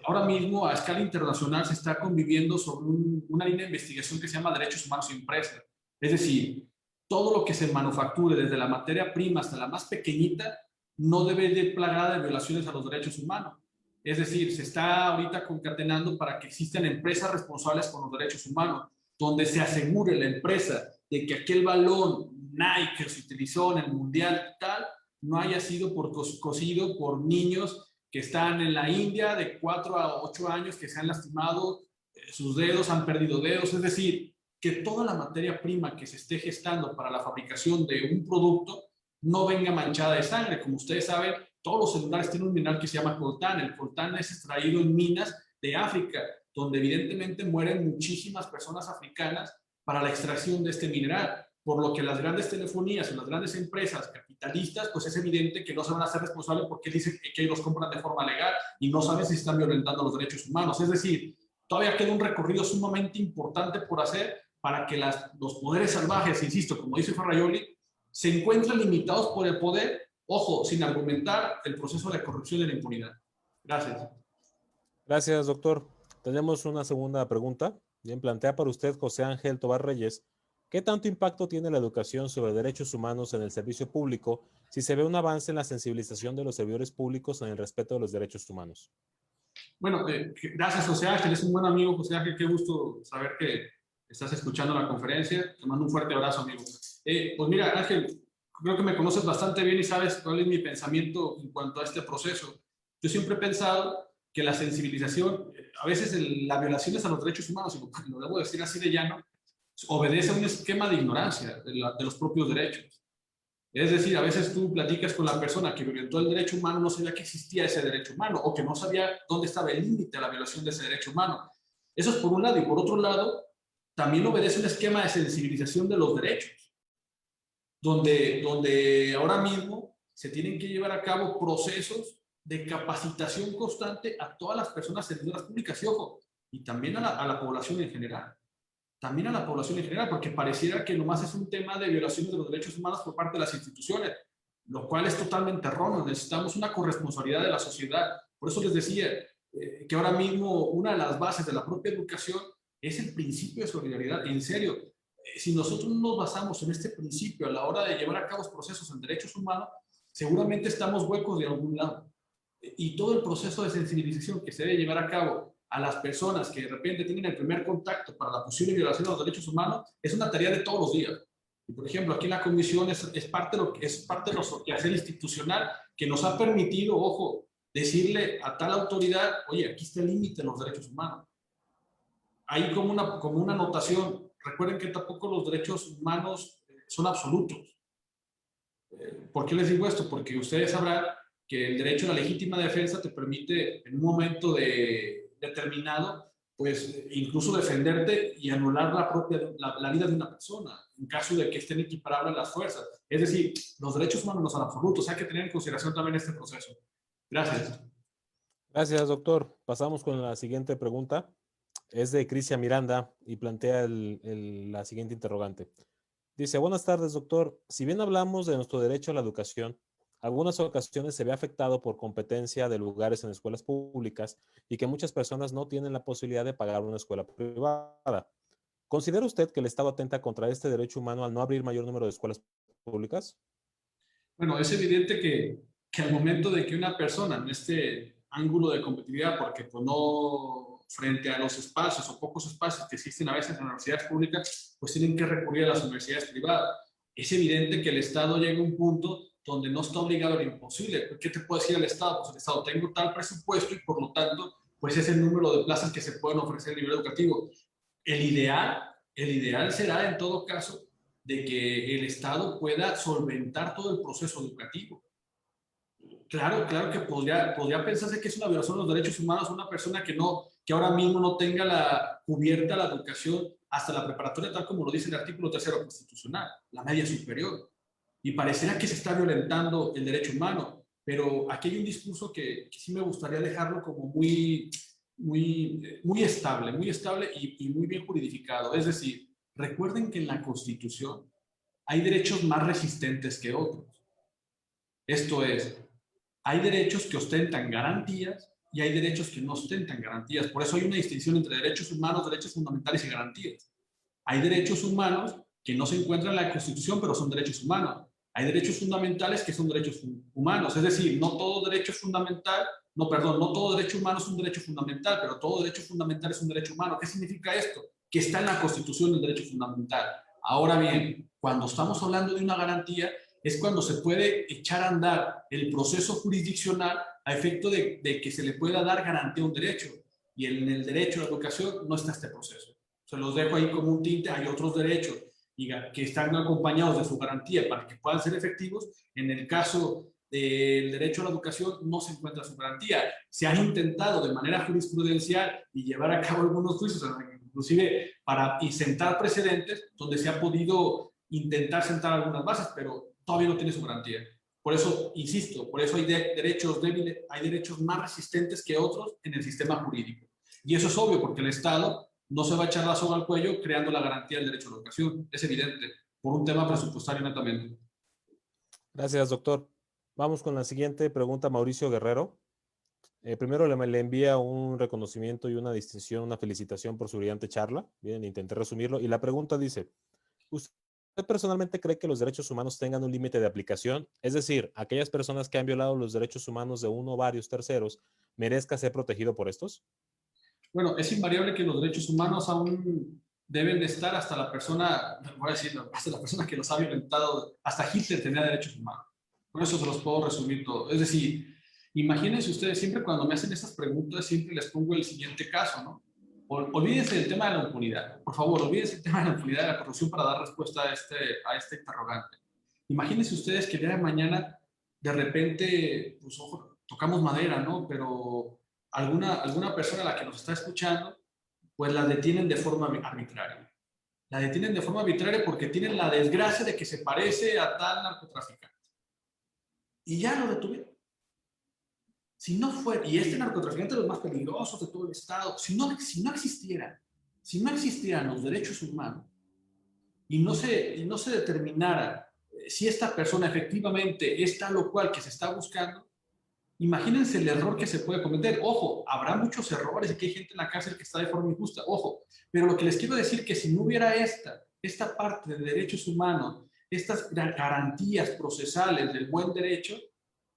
ahora mismo a escala internacional se está conviviendo sobre una línea de investigación que se llama derechos humanos y empresas. Es decir, todo lo que se manufacture, desde la materia prima hasta la más pequeñita, no debe de plagada de violaciones a los derechos humanos. Es decir, se está ahorita concatenando para que existan empresas responsables con los derechos humanos, donde se asegure la empresa de que aquel balón Nike que se utilizó en el Mundial tal, no haya sido cosido por niños que están en la India de 4 a 8 años, que se han lastimado sus dedos, han perdido dedos. Es decir, que toda la materia prima que se esté gestando para la fabricación de un producto no venga manchada de sangre. Como ustedes saben, todos los celulares tienen un mineral que se llama coltán. El coltán es extraído en minas de África, donde evidentemente mueren muchísimas personas africanas para la extracción de este mineral. Por lo que las grandes telefonías o las grandes empresas capitalistas, pues es evidente que no se van a hacer responsables porque dicen que ellos compran de forma legal y no saben si están violentando los derechos humanos. Es decir, todavía queda un recorrido sumamente importante por hacer para que los poderes salvajes, insisto, como dice Ferrajoli, se encuentren limitados por el poder, ojo, sin argumentar el proceso de corrupción y la impunidad. Gracias. Gracias, doctor. Tenemos una segunda pregunta. Bien, plantea para usted José Ángel Tobar Reyes. ¿Qué tanto impacto tiene la educación sobre derechos humanos en el servicio público si se ve un avance en la sensibilización de los servidores públicos en el respeto de los derechos humanos? Bueno, gracias, José Ángel. Es un buen amigo, José Ángel. Qué gusto saber que estás escuchando la conferencia. Te mando un fuerte abrazo, amigo. Pues mira, Ángel, creo que me conoces bastante bien y sabes cuál es mi pensamiento en cuanto a este proceso. Yo siempre he pensado que la sensibilización, a veces la violaciones a los derechos humanos, y lo debo decir así de llano, obedece a un esquema de ignorancia de los propios derechos. Es decir, a veces tú platicas con la persona que violentó el derecho humano, no sabía que existía ese derecho humano o que no sabía dónde estaba el límite a la violación de ese derecho humano. Eso es por un lado. Y por otro lado, también obedece un esquema de sensibilización de los derechos, donde ahora mismo se tienen que llevar a cabo procesos de capacitación constante a todas las personas servidoras públicas y, ojo, y también a la población en general. También a la población en general, porque pareciera que nomás es un tema de violaciones de los derechos humanos por parte de las instituciones, lo cual es totalmente erróneo. Necesitamos una corresponsabilidad de la sociedad. Por eso les decía que ahora mismo una de las bases de la propia educación es el principio de solidaridad. En serio, si nosotros no nos basamos en este principio a la hora de llevar a cabo procesos en derechos humanos, seguramente estamos huecos de algún lado. Y todo el proceso de sensibilización que se debe llevar a cabo a las personas que de repente tienen el primer contacto para la posible violación de los derechos humanos es una tarea de todos los días. Y por ejemplo, aquí en la comisión es parte de nuestro quehacer institucional que nos ha permitido, ojo, decirle a tal autoridad, oye, aquí está el límite de los derechos humanos. Hay como una anotación. Recuerden que tampoco los derechos humanos son absolutos. ¿Por qué les digo esto? Porque ustedes sabrán que el derecho a la legítima defensa te permite en un momento determinado, pues incluso defenderte y anular la vida de una persona, en caso de que estén equiparables las fuerzas. Es decir, los derechos humanos no son absolutos, hay que tener en consideración también este proceso. Gracias. Gracias, doctor. Pasamos con la siguiente pregunta. Es de Cristian Miranda y plantea la siguiente interrogante. Dice, buenas tardes, doctor. Si bien hablamos de nuestro derecho a la educación, algunas ocasiones se ve afectado por competencia de lugares en escuelas públicas y que muchas personas no tienen la posibilidad de pagar una escuela privada. ¿Considera usted que el Estado atenta contra este derecho humano al no abrir mayor número de escuelas públicas? Bueno, es evidente que al momento de que una persona en este ángulo de competitividad, porque pues no frente a los espacios o pocos espacios que existen a veces en las universidades públicas, pues tienen que recurrir a las universidades privadas. Es evidente que el Estado llega a un punto donde no está obligado a lo imposible. ¿Qué te puede decir el Estado? Pues el Estado, tengo tal presupuesto y por lo tanto, pues es el número de plazas que se pueden ofrecer a nivel educativo. El ideal será en todo caso de que el Estado pueda solventar todo el proceso educativo. Claro que podría pensarse que es una violación de los derechos humanos una persona que no que ahora mismo no tenga cubierta la educación hasta la preparatoria, tal como lo dice el artículo 3º constitucional, la media superior. Y pareciera que se está violentando el derecho humano, pero aquí hay un discurso que sí me gustaría dejarlo como muy estable y muy bien juridificado. Es decir, recuerden que en la Constitución hay derechos más resistentes que otros. Esto es, hay derechos que ostentan garantías y hay derechos que no ostentan garantías. Por eso hay una distinción entre derechos humanos, derechos fundamentales y garantías. Hay derechos humanos que no se encuentran en la Constitución, pero son derechos humanos. Hay derechos fundamentales que son derechos humanos. Es decir, no todo derecho es fundamental, no todo derecho humano es un derecho fundamental, pero todo derecho fundamental es un derecho humano. ¿Qué significa esto? Que está en la Constitución el derecho fundamental. Ahora bien, cuando estamos hablando de una garantía, es cuando se puede echar a andar el proceso jurisdiccional a efecto de que se le pueda dar garantía a un derecho. Y en el derecho a la educación no está este proceso. Se los dejo ahí como un tinte. Hay otros derechos que están acompañados de su garantía para que puedan ser efectivos. En el caso del derecho a la educación no se encuentra su garantía. Se han intentado de manera jurisprudencial y llevar a cabo algunos juicios, inclusive y sentar precedentes donde se ha podido intentar sentar algunas bases, pero todavía no tiene su garantía. Por eso, insisto, por eso hay derechos débiles, hay derechos más resistentes que otros en el sistema jurídico. Y eso es obvio porque el Estado no se va a echar la soga al cuello creando la garantía del derecho a la educación. Es evidente, por un tema presupuestario netamente. Gracias, doctor. Vamos con la siguiente pregunta, Mauricio Guerrero. Primero le envía un reconocimiento y una distinción, una felicitación por su brillante charla. Bien, intenté resumirlo. Y la pregunta dice, ¿usted personalmente cree que los derechos humanos tengan un límite de aplicación? Es decir, aquellas personas que han violado los derechos humanos de uno o varios terceros, ¿merezca ser protegido por estos? Bueno, es invariable que los derechos humanos aún deben de estar hasta la persona, voy a decir, hasta la persona que los ha violentado, hasta Hitler tenía derechos humanos. Por eso se los puedo resumir todo. Es decir, imagínense ustedes, siempre cuando me hacen estas preguntas, siempre les pongo el siguiente caso, ¿no? Olvídense del tema de la impunidad. Por favor, olvídense del tema de la impunidad, de la corrupción para dar respuesta a este interrogante. Imagínense ustedes que el día de mañana, de repente, pues ojo, tocamos madera, ¿no? Pero alguna persona a la que nos está escuchando, pues la detienen de forma arbitraria. La detienen de forma arbitraria porque tienen la desgracia de que se parece a tal narcotraficante. Y ya lo detuvieron. Si no fuera, y este narcotraficante es los más peligrosos de todo el Estado, si no existieran los derechos humanos y no se determinara si esta persona efectivamente es tal o cual que se está buscando, imagínense el error que se puede cometer. Ojo, habrá muchos errores y que hay gente en la cárcel que está de forma injusta. Ojo, pero lo que les quiero decir es que si no hubiera esta parte de derechos humanos, estas garantías procesales del buen derecho,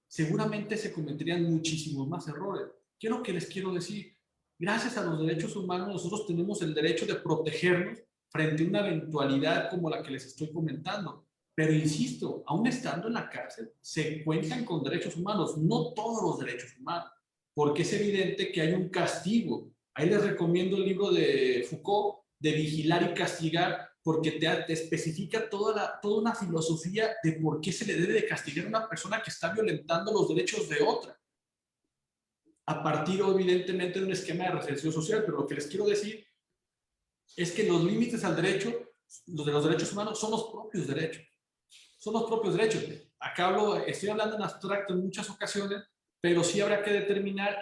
seguramente se cometerían muchísimos más errores. ¿Qué es lo que les quiero decir? Gracias a los derechos humanos, nosotros tenemos el derecho de protegernos frente a una eventualidad como la que les estoy comentando. Pero insisto, aún estando en la cárcel, se cuentan con derechos humanos, no todos los derechos humanos, porque es evidente que hay un castigo. Ahí les recomiendo el libro de Foucault, de Vigilar y Castigar, porque te especifica toda una filosofía de por qué se le debe de castigar a una persona que está violentando los derechos de otra. A partir, evidentemente, de un esquema de reinserción social, pero lo que les quiero decir es que los límites al derecho, los de los derechos humanos, son los propios derechos. Son los propios derechos. Acá estoy hablando en abstracto en muchas ocasiones, pero sí habrá que determinar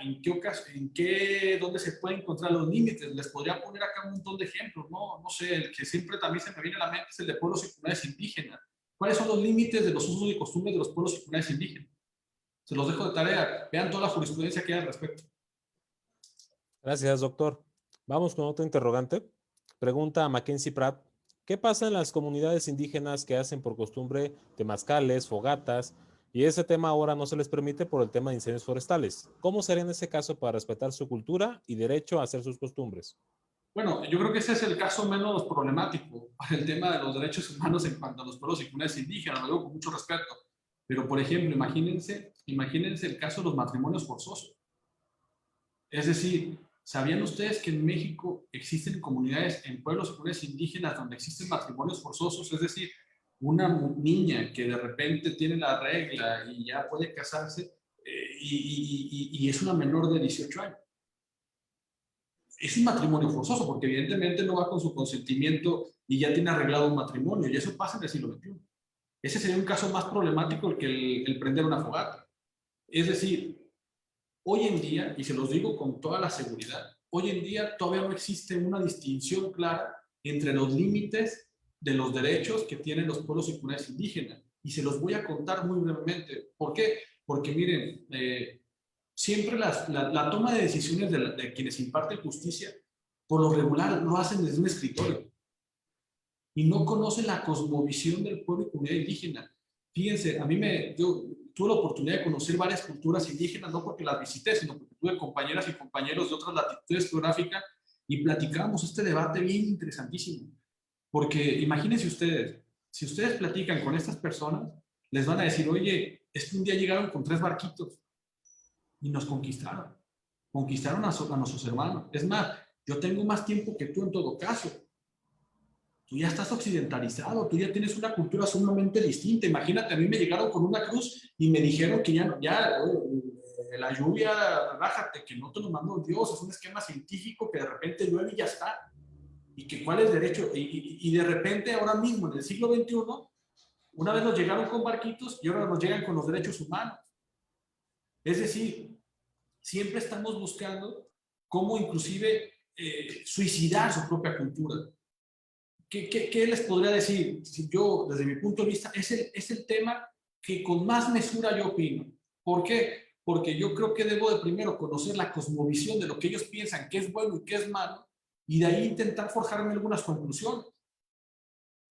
dónde se pueden encontrar los límites. Les podría poner acá un montón de ejemplos, ¿no? No sé, el que siempre también se me viene a la mente es el de pueblos y comunidades indígenas. ¿Cuáles son los límites de los usos y costumbres de los pueblos y comunidades indígenas? Se los dejo de tarea. Vean toda la jurisprudencia que hay al respecto. Gracias, doctor. Vamos con otro interrogante. Pregunta a Mackenzie Pratt. ¿Qué pasa en las comunidades indígenas que hacen por costumbre temazcales, fogatas, y ese tema ahora no se les permite por el tema de incendios forestales? ¿Cómo sería en ese caso para respetar su cultura y derecho a hacer sus costumbres? Bueno, yo creo que ese es el caso menos problemático para el tema de los derechos humanos en cuanto a los pueblos y comunidades indígenas, lo digo con mucho respeto. Pero, por ejemplo, imagínense el caso de los matrimonios forzosos. Es decir, ¿sabían ustedes que en México existen comunidades, en pueblos y comunidades indígenas donde existen matrimonios forzosos? Es decir, una niña que de repente tiene la regla y ya puede casarse y es una menor de 18 años. es un matrimonio forzoso, porque evidentemente no va con su consentimiento y ya tiene arreglado un matrimonio, y eso pasa en el siglo XXI. Ese sería un caso más problemático que el prender una fogata. Es decir, hoy en día, y se los digo con toda la seguridad, hoy en día todavía no existe una distinción clara entre los límites de los derechos que tienen los pueblos y comunidades indígenas. Y se los voy a contar muy brevemente. ¿Por qué? Porque miren, siempre la toma de decisiones de quienes imparten justicia, por lo regular lo hacen desde un escritorio y no conocen la cosmovisión del pueblo y comunidad indígena. Fíjense, yo tuve la oportunidad de conocer varias culturas indígenas, no porque las visité, sino porque tuve compañeras y compañeros de otras latitudes geográficas y platicábamos este debate bien interesantísimo. Porque imagínense ustedes, si ustedes platican con estas personas, les van a decir, oye, es que un día llegaron con 3 barquitos y nos conquistaron. Conquistaron a nuestros hermanos. Es más, yo tengo más tiempo que tú en todo caso. Tú ya estás occidentalizado, tú ya tienes una cultura sumamente distinta. Imagínate, a mí me llegaron con una cruz y me dijeron que la lluvia, relájate, que no te lo mandó Dios, es un esquema científico que de repente llueve y ya está. Y que cuál es derecho. Y de repente, ahora mismo, en el siglo XXI, una vez nos llegaron con barquitos y ahora nos llegan con los derechos humanos. Es decir, siempre estamos buscando cómo inclusive suicidar su propia cultura. ¿Qué les podría decir? Si yo, desde mi punto de vista, es el tema que con más mesura yo opino. ¿Por qué? Porque yo creo que debo de primero conocer la cosmovisión de lo que ellos piensan que es bueno y que es malo, y de ahí intentar forjarme algunas conclusiones.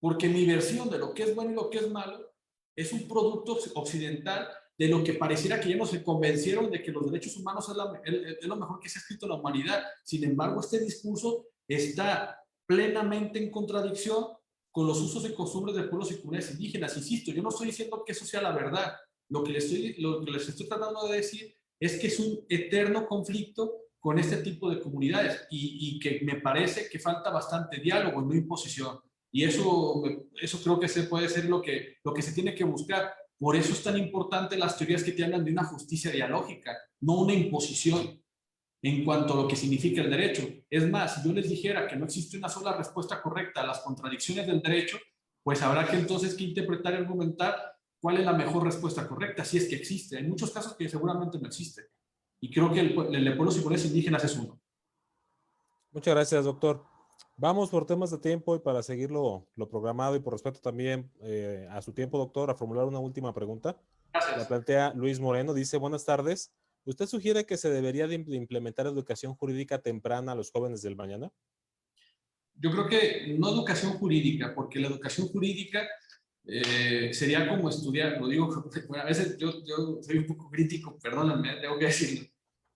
Porque mi versión de lo que es bueno y lo que es malo es un producto occidental de lo que pareciera que ya no se convencieron de que los derechos humanos es lo mejor que se ha escrito en la humanidad. Sin embargo, este discurso está plenamente en contradicción con los usos y costumbres de pueblos y comunidades indígenas. Insisto, yo no estoy diciendo que eso sea la verdad. Lo que les estoy tratando de decir es que es un eterno conflicto con este tipo de comunidades y que me parece que falta bastante diálogo, no imposición. Y eso creo que puede ser lo que se tiene que buscar. Por eso es tan importante las teorías que te hablan de una justicia dialógica, no una imposición en cuanto a lo que significa el derecho. Es más, si yo les dijera que no existe una sola respuesta correcta a las contradicciones del derecho, pues habrá que entonces que interpretar y argumentar cuál es la mejor respuesta correcta, si es que existe. Hay muchos casos que seguramente no existe. Y creo que el de pueblos y comunidades indígenas es uno. Muchas gracias, doctor. Vamos por temas de tiempo y para seguir lo programado y por respeto también a su tiempo, doctor, a formular una última pregunta. La Gracias. plantea Luis Moreno. Dice, buenas tardes. ¿Usted sugiere que se debería de implementar educación jurídica temprana a los jóvenes del mañana? Yo creo que no educación jurídica, porque la educación jurídica sería como estudiar, lo digo, bueno, a veces yo soy un poco crítico, perdónenme, tengo que decirlo,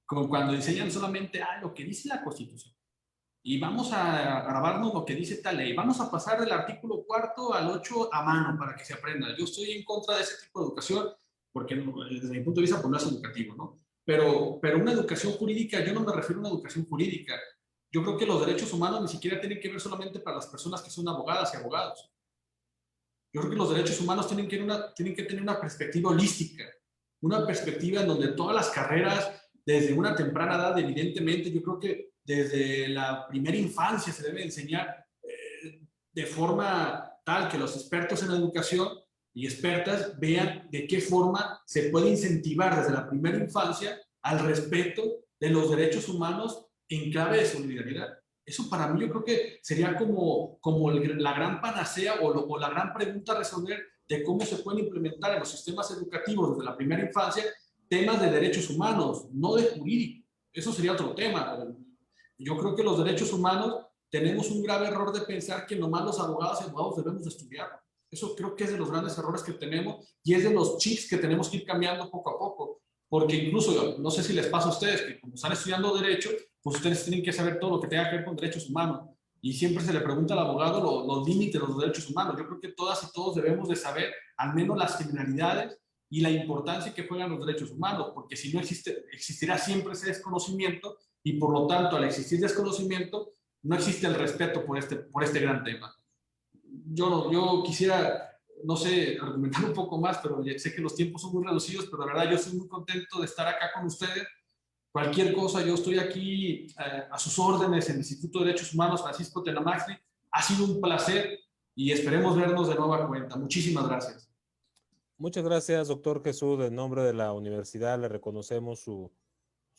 como cuando enseñan solamente lo que dice la Constitución. Y vamos a grabarnos lo que dice tal ley. Vamos a pasar del artículo 4 al 8 a mano para que se aprenda. Yo estoy en contra de ese tipo de educación porque desde mi punto de vista pues no es educativo, ¿no? Pero una educación jurídica, yo no me refiero a una educación jurídica. Yo creo que los derechos humanos ni siquiera tienen que ver solamente para las personas que son abogadas y abogados. Yo creo que los derechos humanos tienen que tener una perspectiva holística, una perspectiva en donde todas las carreras, desde una temprana edad, evidentemente, yo creo que desde la primera infancia se debe enseñar de forma tal que los expertos en educación y expertas vean de qué forma se puede incentivar desde la primera infancia al respeto de los derechos humanos en clave de solidaridad. Eso para mí yo creo que sería como la gran panacea o la gran pregunta a resolver de cómo se pueden implementar en los sistemas educativos desde la primera infancia temas de derechos humanos, no de jurídico. Eso sería otro tema. Yo creo que los derechos humanos tenemos un grave error de pensar que nomás los abogados y abogados debemos de estudiar. Eso creo que es de los grandes errores que tenemos y es de los chips que tenemos que ir cambiando poco a poco. Porque incluso, no sé si les pasa a ustedes, que como están estudiando Derecho, pues ustedes tienen que saber todo lo que tenga que ver con derechos humanos. Y siempre se le pregunta al abogado los límites de los derechos humanos. Yo creo que todas y todos debemos de saber al menos las generalidades y la importancia que juegan los derechos humanos, porque si no existirá siempre ese desconocimiento y por lo tanto al existir desconocimiento no existe el respeto por este gran tema. Yo quisiera, no sé, argumentar un poco más, pero sé que los tiempos son muy reducidos, pero de verdad yo estoy muy contento de estar acá con ustedes Cualquier cosa, yo estoy aquí a sus órdenes en el Instituto de Derechos Humanos Francisco Tenamaxli. Ha sido un placer y esperemos vernos de nueva cuenta. Muchísimas gracias. Muchas gracias, doctor Jesús. En nombre de la universidad le reconocemos su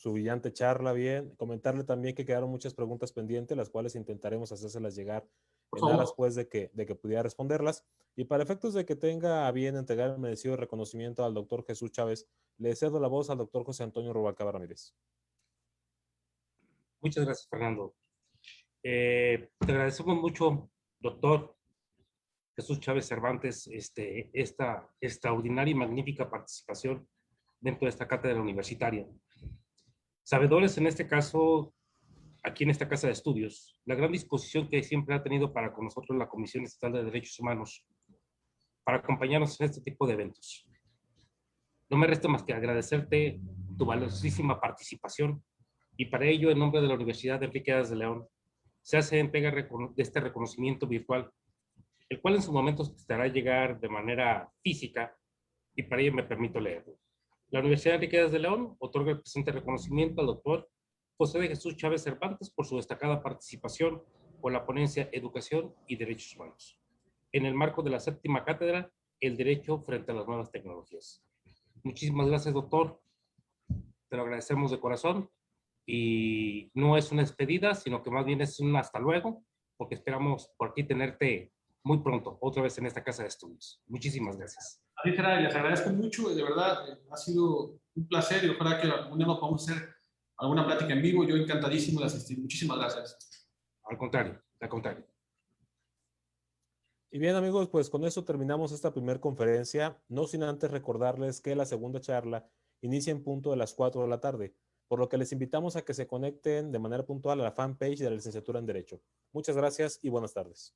brillante charla. Bien, comentarle también que quedaron muchas preguntas pendientes, las cuales intentaremos hacérselas llegar Por en aras favor. pues de que pudiera responderlas. Y para efectos de que tenga a bien entregar el merecido reconocimiento al doctor Jesús Chávez, le cedo la voz al doctor José Antonio Rubalcaba Ramírez. Muchas gracias, Fernando. Te agradecemos mucho, doctor Jesús Chávez Cervantes, esta extraordinaria y magnífica participación dentro de esta cátedra universitaria. Sabedores, en este caso, aquí en esta casa de estudios, la gran disposición que siempre ha tenido para con nosotros la Comisión Estatal de Derechos Humanos para acompañarnos en este tipo de eventos. No me resta más que agradecerte tu valiosísima participación y para ello, en nombre de la Universidad de Enrique Díaz de León, se hace entrega de este reconocimiento virtual, el cual en su momento estará a llegar de manera física y para ello me permito leerlo. La Universidad de Enrique Díaz de León otorga el presente reconocimiento al doctor José de Jesús Chávez Cervantes por su destacada participación con la ponencia Educación y Derechos Humanos, en el marco de la 7ª cátedra, El Derecho frente a las Nuevas Tecnologías. Muchísimas gracias, doctor. Te lo agradecemos de corazón y no es una despedida, sino que más bien es un hasta luego, porque esperamos por aquí tenerte muy pronto, otra vez en esta casa de estudios. Muchísimas gracias. A ti, Gerard, les agradezco mucho, de verdad, ha sido un placer y ojalá que algún día nos podamos hacer alguna plática en vivo. Yo encantadísimo de asistir. Muchísimas gracias. Al contrario, al contrario. Y bien, amigos, pues con eso terminamos esta primera conferencia, no sin antes recordarles que la segunda charla inicia en punto de las 4 de la tarde, por lo que les invitamos a que se conecten de manera puntual a la fanpage de la licenciatura en Derecho. Muchas gracias y buenas tardes.